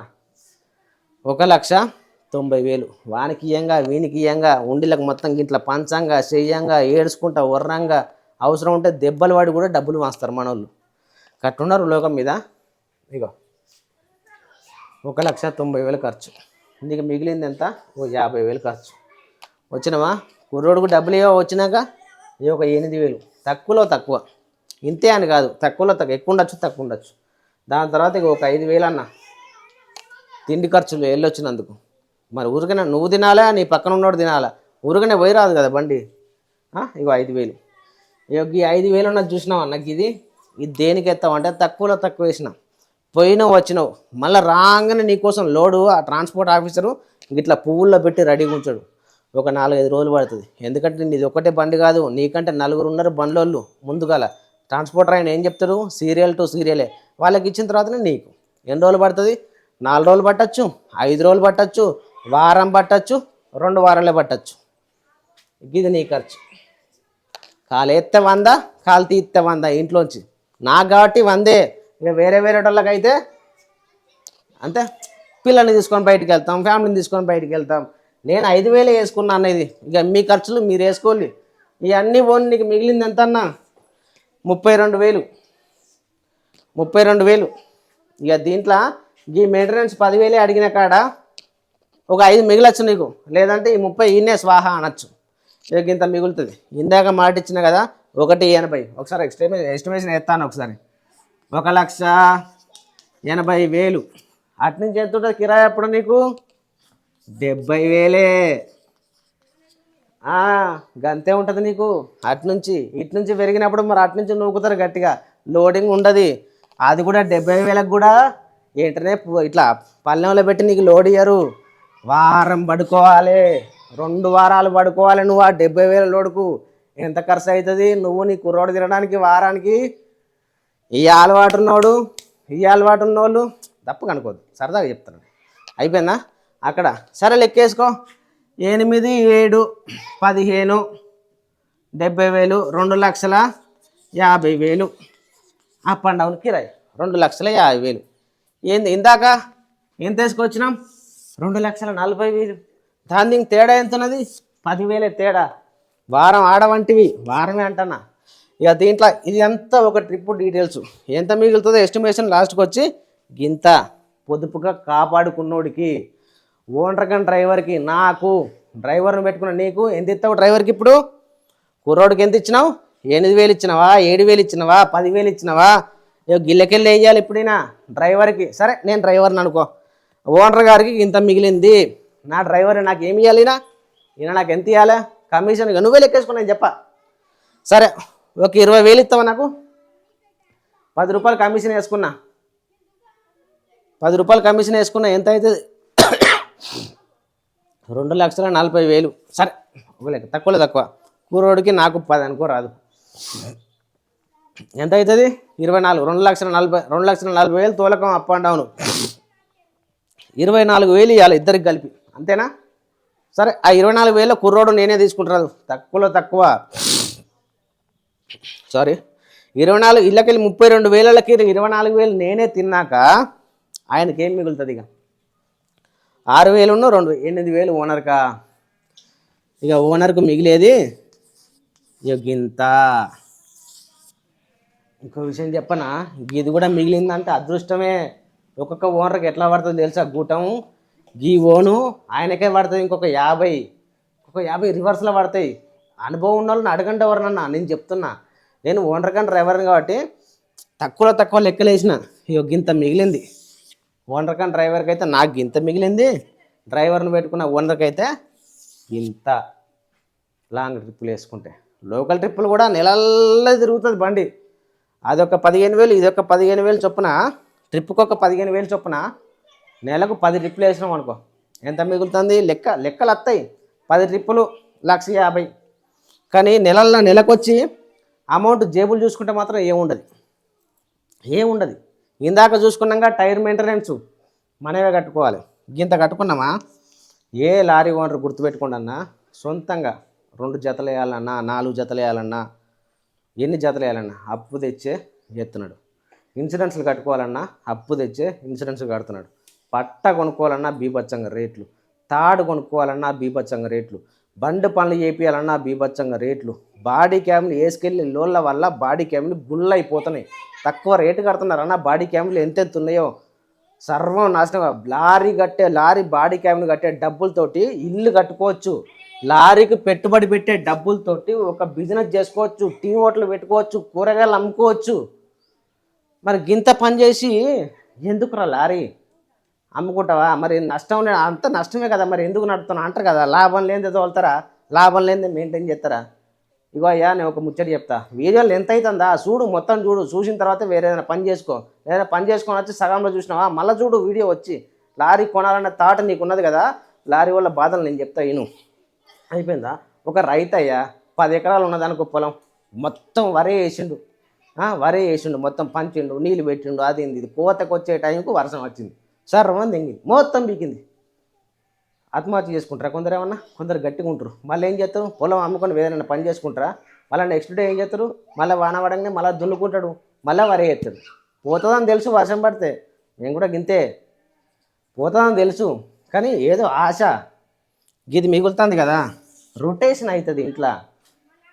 1,90,000. వానికి ఇయ్యంగా వీనికి ఇయ్యంగా ఉండిలకు మొత్తం గిట్ల పంచంగా చెయ్యంగా ఏడ్చుకుంటా వర్రంగా అవసరం ఉంటే దెబ్బలు వాడి కూడా డబ్బులు వాస్తారు మనోళ్ళు. కట్టున్నారు లోకం మీద. ఇగో 1,90,000 ఖర్చు. నీకు మిగిలింది ఎంత, 50,000 ఖర్చు. వచ్చినవా కుర్రోడుకు డబ్బులు ఏవో వచ్చినాక ఇది ఒక 8,000. తక్కువలో తక్కువ, ఇంతే అని కాదు, తక్కువలో తక్కువ, ఎక్కువ ఉండొచ్చు తక్కువ ఉండొచ్చు. దాని తర్వాత ఇక ఒక 5,000 అన్న తిండి ఖర్చులు వెళ్ళొచ్చినందుకు. మరి ఊరికనే నువ్వు తినాలా, నీ పక్కన ఉన్నోడు తినాలా, ఊరికనే పోయి రాదు కదా బండి. ఇగో 5,000. ఇక ఈ 5,000 ఉన్నది చూసినావు అన్నకి. ఇది దేనికి ఎత్తావంటే తక్కువలో తక్కువ వేసినావు. పోయినావు వచ్చినావు, మళ్ళీ రాగానే నీకోసం లోడు ఆ ట్రాన్స్పోర్ట్ ఆఫీసరు ఇట్లా పువ్వుల్లో పెట్టి రెడీగా ఉంచాడు. ఒక 4-5 రోజులు పడుతుంది. ఎందుకంటే నీది ఒకటే బండి కాదు, నీకంటే 4 ఉన్నారు బండ్లోళ్ళు ముందుగాల. ట్రాన్స్పోర్టర్ ఆయన ఏం చెప్తారు, సీరియల్ టు సీరియలే. వాళ్ళకి ఇచ్చిన తర్వాతనే నీకు ఎన్ని రోజులు పడుతుంది, 4 రోజులు పట్టచ్చు, 5 రోజులు పట్టచ్చు, వారం పట్టచ్చు, 2 వారాలే పట్టచ్చు. ఇది నీ ఖర్చు. కాలు ఎత్తే 100, కాలు తీస్తే 100 ఇంట్లోంచి. నాకు కాబట్టి 100. ఇక వేరే వాళ్ళకైతే అంతే, పిల్లల్ని తీసుకొని బయటికి వెళ్తాం, ఫ్యామిలీని తీసుకొని బయటికి వెళ్తాం. నేను 5,000 వేసుకున్నా అన్నది. ఇక మీ ఖర్చులు మీరు వేసుకోండి. ఇవన్నీ పోనీ నీకు మిగిలింది ఎంత అన్నా 32,000. 32,000. ఇక దీంట్లో ఈ మెయింటెనెన్స్ 10,000 అడిగిన కాడ ఒక 5 మిగిలచ్చు నీకు. లేదంటే ఈ 30 ఈయనే స్వాహా అనొచ్చు. ఇక ఇంత మిగులుతుంది. ఇందాక మాట ఇచ్చిన కదా 1,80,000. ఒకసారి ఎస్టిమేషన్ వేస్తాను ఒకసారి. 1,80,000. అట్నుంచి ఎంత ఉంటుంది కిరాయి అప్పుడు నీకు? 70,000. గంతే ఉంటుంది నీకు. అట్నుంచి ఇట్నుంచి పెరిగినప్పుడు మరి అట్నుంచి నూకుతారు గట్టిగా, లోడింగ్ ఉండదు. అది కూడా 70,000కు కూడా ఏంటనే ఇట్లా పల్లెంలో పెట్టి నీకు లోడ్ ఇయ్యరు. వారం పడుకోవాలి, 2 వారాలు పడుకోవాలి నువ్వు ఆ 70,000 లోడుకు. ఎంత ఖర్చు అవుతుంది? నువ్వు నీ కుర్రోడు తినడానికి వారానికి. ఈ అలవాటు ఉన్నోళ్ళు తప్పు కనుకోద్దు, సరదాగా చెప్తాను. అయిపోయిందా అక్కడ? సరే లెక్కేసుకో. 8, 7, 15, 70,000, 2,50,000 అప్ అండ్ డౌన్ కిరాయి 2,50,000. ఏంది ఇందాక ఎంత వేసుకొచ్చినాం? 2,40,000. దాని దీనికి తేడా ఎంత ఉన్నది? 10,000 తేడా. వారం ఆడవంటివి, వారమే అంటున్నా. ఇక దీంట్లో ఇది అంతా ఒక ట్రిప్ డీటెయిల్స్. ఎంత మిగులుతుందో ఎస్టిమేషన్ లాస్ట్కి వచ్చి గింత. పొదుపుగా కాపాడుకున్నోడికి, ఓనర్ కానీ డ్రైవర్కి, నాకు డ్రైవర్ని పెట్టుకున్న నీకు ఎంత ఇస్తావు? డ్రైవర్కి ఇప్పుడు కుర్రోడికి ఎంత ఇచ్చినావు? 8,000 ఇచ్చినవా, 7,000 ఇచ్చినవా, 10,000 ఇచ్చినవా? గిల్లకెళ్ళి వేయాలి ఇప్పుడైనా డ్రైవర్కి. సరే నేను డ్రైవర్ని అనుకో, ఓనర్ గారికి ఇంత మిగిలింది, నా డ్రైవర్ నాకు ఏమి ఇవ్వాలి? ఈయన నాకు ఎంత ఇవ్వాలి కమిషన్? ఇక నువ్వే లెక్కేసుకున్నా నేను చెప్పా. సరే ఒక 20,000 ఇస్తావా నాకు? 10 రూపాయలు కమిషన్ వేసుకున్నా. 10 రూపాయలు కమిషన్ వేసుకున్నా ఎంత అవుతుంది? 2,40,000. సరే ఒక లెక్క, తక్కువ. కూరోడికి నాకు 10 అనుకో రాదు. ఎంత అవుతుంది? 24. 2,40,000 తోలకం అప్ అండ్ డౌన్. 24,000 ఇవ్వాలి ఇద్దరికి కలిపి, అంతేనా? సరే ఆ 24,000 కుర్రోడు నేనే తీసుకుంటాను, తక్కువ. సారీ 24 ఇళ్ళకెళ్ళి 32,000కి 24,000 నేనే తిన్నాక ఆయనకి ఏం మిగులుతుంది? ఇక 6,000 2 8,000 ఓనర్కా. ఇక ఓనర్కు మిగిలేది ఇక గింత. ఇంకో విషయం చెప్పనా, ఇది కూడా మిగిలిందంటే అదృష్టమే. ఒక్కొక్క ఓనర్కి ఎట్లా పడుతుంది తెలుసా గూటం? ఈ ఓను ఆయనకే పడుతుంది, ఇంకొక 50 రివర్స్లో పడతాయి. అనుభవం ఉన్న వాళ్ళని అడగండి ఎవరినన్నా, నేను చెప్తున్నా. నేను ఓనర్ కానీ డ్రైవర్ని కాబట్టి తక్కువ లెక్కలేసిన. ఇక గింత మిగిలింది. ఓనర్ కానీ డ్రైవర్కి అయితే నాకు గింత మిగిలింది, డ్రైవర్ని పెట్టుకున్న ఓనర్కి అయితే ఇంత. లాంగ్ ట్రిప్పులు వేసుకుంటే, లోకల్ ట్రిప్పులు కూడా నెలల్లో తిరుగుతుంది బండి. అదొక 15,000, ఇదొక 15,000 చొప్పున, ట్రిప్పుకి ఒక 15,000 చొప్పున, నెలకు 10 ట్రిప్పులు వేసినాం అనుకో ఎంత మిగులుతుంది? లెక్కలు వస్తాయి. 10 ట్రిప్పులు 1,50,000. కానీ నెలకొచ్చి అమౌంట్ జేబులు చూసుకుంటే మాత్రం ఏముండదు. ఇందాక చూసుకున్నాక టైర్ మెయింటెనెన్స్ మనమే కట్టుకోవాలి. గింత కట్టుకున్నామా? ఏ లారీ ఓనర్ గుర్తుపెట్టుకోండి అన్న, సొంతంగా 2 జతలు వేయాలన్నా, 4 జతలు వేయాలన్నా, ఎన్ని జతలు వేయాలన్నా అప్పు తెచ్చే ఎత్తున్నాడు. ఇన్సూరెన్స్లు కట్టుకోవాలన్నా అప్పు తెచ్చే ఇన్సూరెన్స్ కడుతున్నాడు. పట్ట కొనుక్కోవాలన్నా బీభత్సంగా రేట్లు, తాడు కొనుక్కోవాలన్నా బీభత్సంగా రేట్లు, బండి పనులు చేపియాలన్నా బీభత్సంగా రేట్లు. బాడీ క్యామ్లు వేసుకెళ్ళి లోన్ల వల్ల బాడీ క్యామ్లు గుళ్ళైపోతున్నాయి. తక్కువ రేటు కడుతున్నారన్న. బాడీ క్యామ్లు ఎంత ఉన్నాయో సర్వం నాశనం. లారీ బాడీ క్యామ్లు కట్టే డబ్బులతోటి ఇల్లు కట్టుకోవచ్చు. లారీకి పెట్టుబడి పెట్టే డబ్బులతోటి ఒక బిజినెస్ చేసుకోవచ్చు, టీ హోటల్ పెట్టుకోవచ్చు, కూరగాయలు అమ్ముకోవచ్చు. మరి గింత పని చేసి ఎందుకురా లారీ అమ్ముకుంటావా? మరి నష్టం అంత నష్టమే కదా, మరి ఎందుకు నడుపుతున్నా అంటారు కదా. లాభం లేనిదే తోలుతారా? లాభం లేనిదే మెయింటైన్ చేస్తారా? ఇగో అయ్యా నేను ఒక ముచ్చట చెప్తా. వీడియోలు ఎంత అవుతుందా చూడు, మొత్తం చూసిన తర్వాత వేరే ఏదైనా పని చేసుకో. ఏదైనా పని చేసుకొని వచ్చి సగంలో చూసినావా మళ్ళీ చూడు వీడియో వచ్చి. లారీ కొనాలన్న థాట్ నీకు ఉన్నది కదా, లారీ వల్ల బాధలు నేను చెప్తా. అయిపోయిందా? ఒక రైతయ్యా 10 ఎకరాలు ఉన్నదనుకో పొలం, మొత్తం వరే వేసిండు. వరే వేసిండు, మొత్తం పంచిండు, నీళ్ళు పెట్టిండు, అది ఇది కోతకు వచ్చే టైంకు వర్షం వచ్చింది, సర్రమని తెంగింది, మొత్తం బీకింది. ఆత్మహత్య చేసుకుంటారా కొందరు? ఏమన్నా కొందరు గట్టిగా ఉంటారు. మళ్ళీ ఏం చేస్తారు? పొలం అమ్ముకొని వేదైనా పని చేసుకుంటారా? మళ్ళీ నెక్స్ట్ డే ఏం చేస్తారు? మళ్ళీ వాన పడంగానే మళ్ళీ దున్నుకుంటాడు, మళ్ళీ వరే వేస్తాడు. పోతుందని తెలుసు వర్షం పడితే, నేను కూడా గింతే, పోతుందని తెలుసు, కానీ ఏదో ఆశ, ఇది మిగులుతుంది కదా, రొటేషన్ అవుతుంది ఇంట్లో.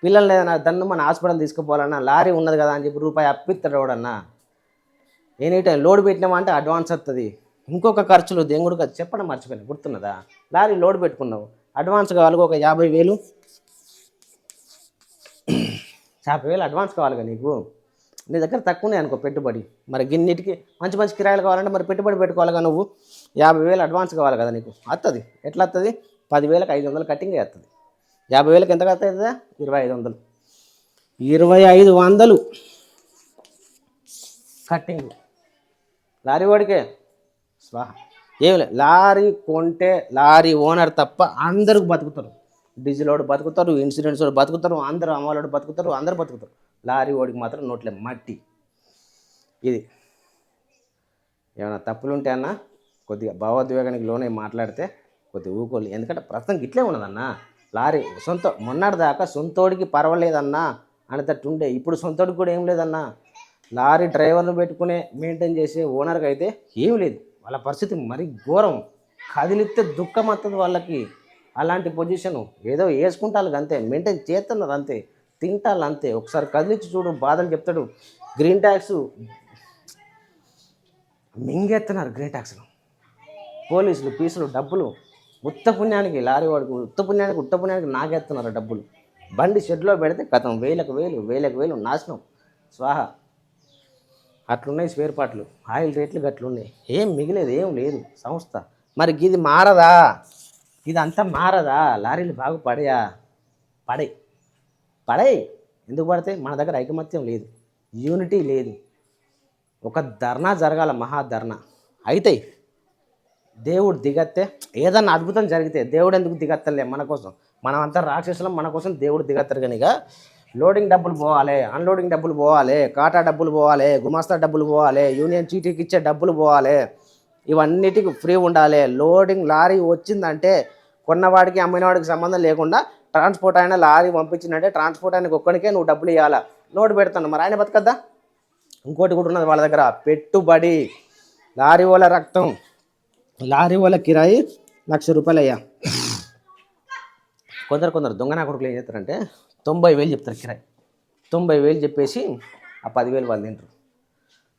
పిల్లలు ఏదైనా దన్ను మన హాస్పిటల్ తీసుకుపోవాలన్నా లారీ ఉన్నది కదా అని చెప్పి రూపాయి అప్పిస్తాడు ఎవడన్నా. ఎనీ టైం లోడ్ పెట్టినామంటే అడ్వాన్స్ వస్తుంది. ఇంకొక ఖర్చులు దేవుడు చెప్పడం మర్చిపోయినా, గుర్తున్నదా? లారీ లోడ్ పెట్టుకున్నావు, అడ్వాన్స్ కావాలి ఒక 50,000, 50,000 అడ్వాన్స్ కావాలిగా నీకు. నీ దగ్గర తక్కువనే అనుకో పెట్టుబడి, మరి గిన్నిటికి మంచి మంచి కిరాయిలు కావాలంటే మరి పెట్టుబడి పెట్టుకోవాలిగా నువ్వు. 50,000 అడ్వాన్స్ కావాలి కదా నీకు. వస్తుంది, ఎట్లా వస్తుంది? 10,000కి 500 కట్టింగే వస్తుంది. 50,000కి ఎంత వస్తుంది? 2,500, 2,500 కట్టింగ్ లారీ వాడికే స్వాహ. ఏం లేదు, లారీ కొంటే లారీ ఓనర్ తప్ప అందరూ బతుకుతారు. డీజిల్ వాడు బతుకుతారు, ఇన్సూరెన్స్ వాడు బతుకుతారు, అందరూ అమ్మవాడు బతుకుతారు, అందరూ బతుకుతారు. లారీ వాడికి మాత్రం నోట్లే మట్టి. ఇది ఏమైనా తప్పులుంటే అన్న కొద్దిగా భావోద్వేగానికి లోనే మాట్లాడితే కొద్దిగా ఊకోలేదు. ఎందుకంటే ప్రస్తుతం ఇట్లే ఉన్నదన్న. లారీ మొన్నటి దాకా సొంతోడికి పర్వాలేదన్నా అనేటట్టు ఉండే, ఇప్పుడు సొంతోడికి కూడా ఏం లేదన్నా. లారీ డ్రైవర్ను పెట్టుకునే మెయింటైన్ చేసే ఓనర్కి అయితే ఏం లేదు. వాళ్ళ పరిస్థితి మరీ ఘోరం. కదిలిస్తే దుఃఖం వస్తుంది వాళ్ళకి. అలాంటి పొజిషను ఏదో వేసుకుంటారు అంతే, మెయింటైన్ చేస్తున్నారు అంతే, తింటారు అంతే. ఒకసారి కదిలిచ్చి చూడు, బాధలు చెప్తాడు. గ్రీన్ ట్యాక్స్ మింగేస్తున్నారు, గ్రీన్ ట్యాక్స్లు, పోలీసులు, పీసులు, డబ్బులు ఉత్త పుణ్యానికి. లారీ వాడికి ఉత్త పుణ్యానికి నాగేస్తున్నారు డబ్బులు. బండి షెడ్లో పెడితే కథం, వేలకు వేలు నాశనం, స్వాహ. అట్లున్నాయి స్పేర్ పార్ట్లు, ఆయిల్ రేట్లు గట్లున్నాయి. ఏం మిగిలేదు, ఏం లేదు సంస్థ. మరి ఇది మారదా? ఇదంతా మారదా? లారీలు బాగుపడయా? పడై. ఎందుకు పడతాయి? మన దగ్గర ఐకమత్యం లేదు, యూనిటీ లేదు. ఒక ధర్నా జరగాల, మహాధర్నా అయితాయి. దేవుడు దిగత్తే, ఏదన్నా అద్భుతం జరిగితే దేవుడు ఎందుకు దిగత్తలే మన కోసం? మనం అంతా రాక్షసులం, మన కోసం దేవుడు దిగత్తరు. కనుక లోడింగ్ డబ్బులు పోవాలి, అన్లోడింగ్ డబ్బులు పోవాలి, కాటా డబ్బులు పోవాలి, గుమాస్తా డబ్బులు పోవాలి, యూనియన్ చీటీకి ఇచ్చే డబ్బులు పోవాలి, ఇవన్నిటికి ఫ్రీ ఉండాలి. లోడింగ్ లారీ వచ్చిందంటే కొన్నవాడికి అమ్మినవాడికి సంబంధం లేకుండా ట్రాన్స్పోర్ట్ అయినా లారీ పంపించిందంటే ట్రాన్స్పోర్ట్ ఆయనకు ఒక్కడికే నువ్వు డబ్బులు ఇవ్వాలా. లోడ్ పెడతాను, మరి ఆయన బతకద్దా? ఇంకోటి కూడా ఉన్నది వాళ్ళ దగ్గర, పెట్టుబడి. లారీ వాళ్ళ రక్తం, లారీ వాళ్ళ కిరాయి ₹1,00,000 అయ్యా. కొందరు దొంగనా కొడుకులు ఏం చేస్తారంటే 90,000 చెప్తారు కిరాయి. 90,000 చెప్పేసి ఆ 10,000 వాళ్ళు తింటారు.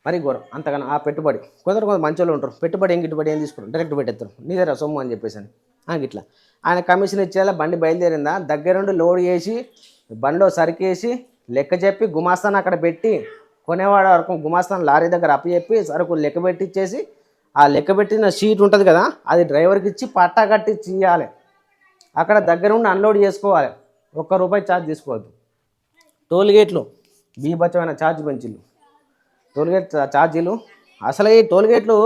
మరి ఘోరం అంతగానో ఆ పెట్టుబడి. కొందరు మంచి వాళ్ళు ఉంటారు, పెట్టుబడి ఏం తీసుకుంటారు, డైరెక్ట్ పెట్టేస్తారు, నీదేరా సొమ్ము అని చెప్పేసి అని. ఇట్లా ఆయన కమిషన్ ఇచ్చేలా బండి బయలుదేరిందా, దగ్గరుండి లోడ్ చేసి బండిలో సరికేసి లెక్క చెప్పి గుమాస్తాను అక్కడ పెట్టి, కొనేవాడు వరకు గుమాస్తాను లారీ దగ్గర అప్పచెప్పి సరుకు లెక్క పెట్టిచ్చేసి, ఆ లెక్క పెట్టిన షీట్ ఉంటుంది కదా, అది డ్రైవర్కి ఇచ్చి పట్టా కట్టి ఇవ్వాలి. అక్కడ దగ్గరుండి అన్లోడ్ చేసుకోవాలి. ₹1 ఛార్జ్ తీసుకోవద్దు. టోల్గేట్లు బీభత్సమైన ఛార్జ్ పెంచిళ్ళు. టోల్గేట్ ఛార్జీలు అసలు ఈ టోల్గేట్లు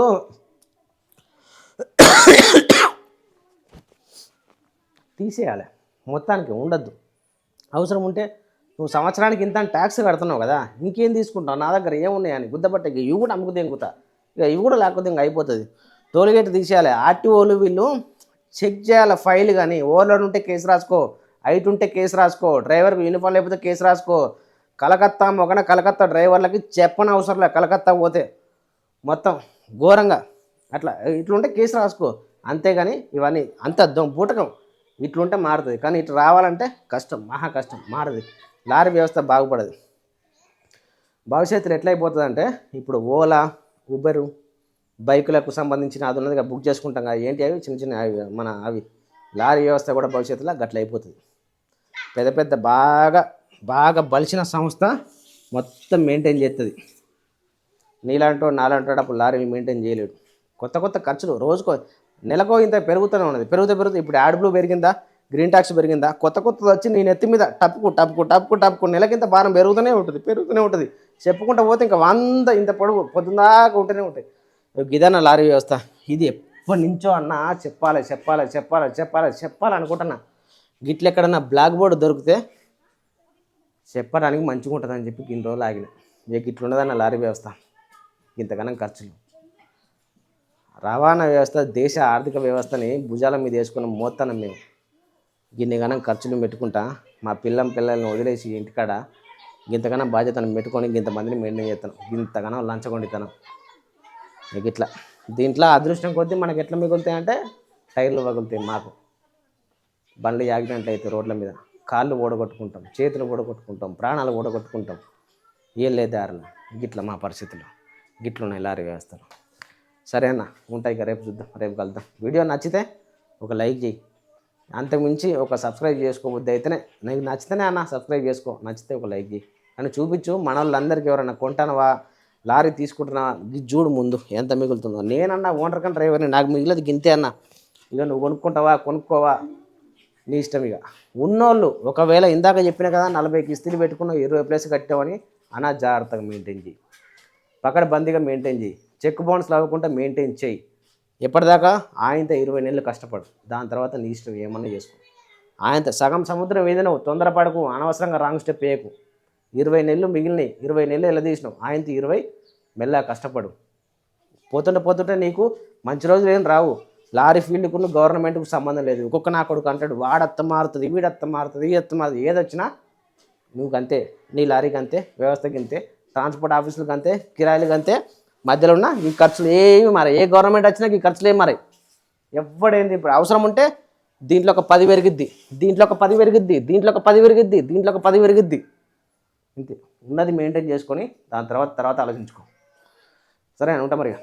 తీసేయాలి, మొత్తానికి ఉండద్దు. అవసరం ఉంటే నువ్వు సంవత్సరానికి ఇంత ట్యాక్స్ కడుతున్నావు కదా, ఇంకేం తీసుకుంటావు? నా దగ్గర ఏమున్నాయని గుద్దబట్ట ఇవి కూడా అమ్ముకు తెంగుతా, ఇక ఇవి కూడా లేకపోతే ఇంక అయిపోతుంది. టోల్గేట్ తీసేయాలి. ఆర్టీఓలు వీళ్ళు చెక్ చేయాలి ఫైల్. కానీ ఓవర్లోడ్ ఉంటే కేసు రాసుకో, హైట్ ఉంటే కేసు రాసుకో, డ్రైవర్కి యూనిఫామ్ లేకపోతే కేసు రాసుకో. కలకత్తా డ్రైవర్లకి చెప్పని అవసరం లేదు. కలకత్తా పోతే మొత్తం ఘోరంగా అట్లా ఇట్లుంటే కేసు రాసుకో, అంతేగాని ఇవన్నీ అంత బూటకం. ఇట్లుంటే మారుతుంది, కానీ ఇట్లా రావాలంటే కష్టం, మహా కష్టం, మారదు. లారీ వ్యవస్థ బాగుపడదు. భవిష్యత్తులో ఎట్లయిపోతుంది అంటే, ఇప్పుడు ఓలా, ఉబెరు, బైకులకు సంబంధించిన అది ఉన్నదిగా బుక్ చేసుకుంటాం కదా, ఏంటి అవి చిన్న మన అవి లారీ వ్యవస్థ కూడా భవిష్యత్తులో గట్ల అయిపోతుంది. పెద్ద బాగా బలిసిన సంస్థ మొత్తం మెయింటైన్ చేస్తుంది. నాలాంటి అప్పుడు లారీ మెయింటైన్ చేయలేడు. కొత్త ఖర్చులు రోజుకో నెలకో ఇంత పెరుగుతూనే ఉన్నది. పెరుగుతూ ఇప్పుడు యాడ్ బ్లూ పెరిగిందా, గ్రీన్ ట్యాక్స్ పెరిగిందా, కొత్తది వచ్చి నేను ఎత్తి మీద టప్పుకు నెలకింత భారం పెరుగుతూనే ఉంటుంది. చెప్పుకుంటూ పోతే ఇంకా 100 ఇంత పొడుగు పొద్దుందాకా ఉంటూనే ఉంటాయి. ఇదన్న లారీ వ్యవస్థ. ఇది ఎప్పటి నుంచో అన్నా చెప్పాలి అనుకుంటున్నా. గిట్ల ఎక్కడన్నా బ్లాక్ బోర్డు దొరికితే చెప్పడానికి మంచిగా ఉంటుందని చెప్పి ఇన్ని రోజులు ఆగిన. గిట్ల ఉండదన్న లారీ వ్యవస్థ, ఇంతకన్నా ఖర్చులు. రవాణా వ్యవస్థ దేశ ఆర్థిక వ్యవస్థని భుజాల మీద వేసుకున్న మోస్తానం మేము. గిన్నెగానం ఖర్చులు పెట్టుకుంటా మా పిల్లల్ని వదిలేసి ఇంటికాడ ఇంతకన్నా బాధ్యతను పెట్టుకొని ఇంతమందిని మెయింటైన్ చేస్తాను. ఇంతగానో లంచగొండితనం. మీకు ఇట్లా దీంట్లో అదృష్టం కొద్దీ మనకి ఎట్లా మిగులుతాయి అంటే టైర్లు పగులుతాయి. మాకు బండ్లు యాక్సిడెంట్లు అయితే రోడ్ల మీద కాళ్ళు ఓడగొట్టుకుంటాం, చేతులు ఓడగొట్టుకుంటాం, ప్రాణాలు ఓడగొట్టుకుంటాం. ఏం లేదు దారిలో. గిట్ల మా పరిస్థితులు గిట్లున్నాయి లారీ వ్యవస్థలు. సరే అన్న, ఉంటాయి ఇక రేపు చూద్దాం, రేపు కలుద్దాం. వీడియో నచ్చితే ఒక లైక్ చేయి, అంతకుమించి ఒక సబ్స్క్రైబ్ చేసుకోబుద్ది అయితేనే. నీకు నచ్చితేనే అన్న సబ్స్క్రైబ్ చేసుకో, నచ్చితే ఒక లైక్ చేయి అని చూపించు. మన వాళ్ళందరికీ ఎవరన్నా కొంటానవా లారీ తీసుకుంటున్నా చూడు ముందు ఎంత మిగులుతుందో. నేనన్నా ఓనర్ కన్నా డ్రైవర్ని, నాకు మిగిలేదు గింతే అన్న. ఇక నువ్వు కొనుక్కుంటావా కొనుక్కోవా నీ ఇష్టం. ఇక ఉన్నోళ్ళు ఒకవేళ ఇందాక చెప్పిన కదా 40 కిస్తీలు పెట్టుకున్నావు 20 ప్లేస్ కట్టావని అన్నా జాగ్రత్తగా మెయింటైన్ చేయి, పక్కన బందీగా మెయింటైన్ చేయి, చెక్ బౌన్స్లు అవ్వకుండా మెయింటైన్ చేయి. ఎప్పటిదాకా ఆయనతో 20 నెలలు కష్టపడు, దాని తర్వాత నీ ఇష్టం ఏమన్నా చేసుకో. ఆయనతో సగం సముద్రం ఏదైనా తొందరపడకు, అనవసరంగా రాంగ్ స్టెప్ వేయకు. 20 నెలలు మిగిలినాయి, 20 నెలలు ఎలా తీసినావు, ఆయనతో 20 మెల్లగా కష్టపడు. పోతుంటే నీకు మంచి రోజులు ఏం రావు. లారీ ఫీల్డ్కు గవర్నమెంట్కు సంబంధం లేదు. ఒక్కొక్క నా కొడుకు అంటాడు వాడత్త మారుతుంది, వీడత్త మారుతుంది, ఈ అత్త మారుతుంది. ఏదొచ్చినా నువ్వు అంతే, నీ లారీకి అంతే, వ్యవస్థకి అంతే, ట్రాన్స్పోర్ట్ ఆఫీసులకు అంతే, కిరాయిలకు అంతే. మధ్యలో ఉన్న ఈ ఖర్చులు ఏమి మారాయి. ఏ గవర్నమెంట్ వచ్చినా ఈ ఖర్చులు ఏమి మారాయి. ఎవడేంది ఇప్పుడు అవసరం ఉంటే దీంట్లో ఒక 10 పెరిగిద్ది, దీంట్లో ఒక 10 పెరిగిద్ది, దీంట్లో ఒక 10 పెరిగిద్ది, దీంట్లో ఒక 10 పెరిగిద్ది. ఇంతే ఉన్నది మెయింటైన్ చేసుకొని దాని తర్వాత ఆలోచించుకో. సరే ఉంటా మరి.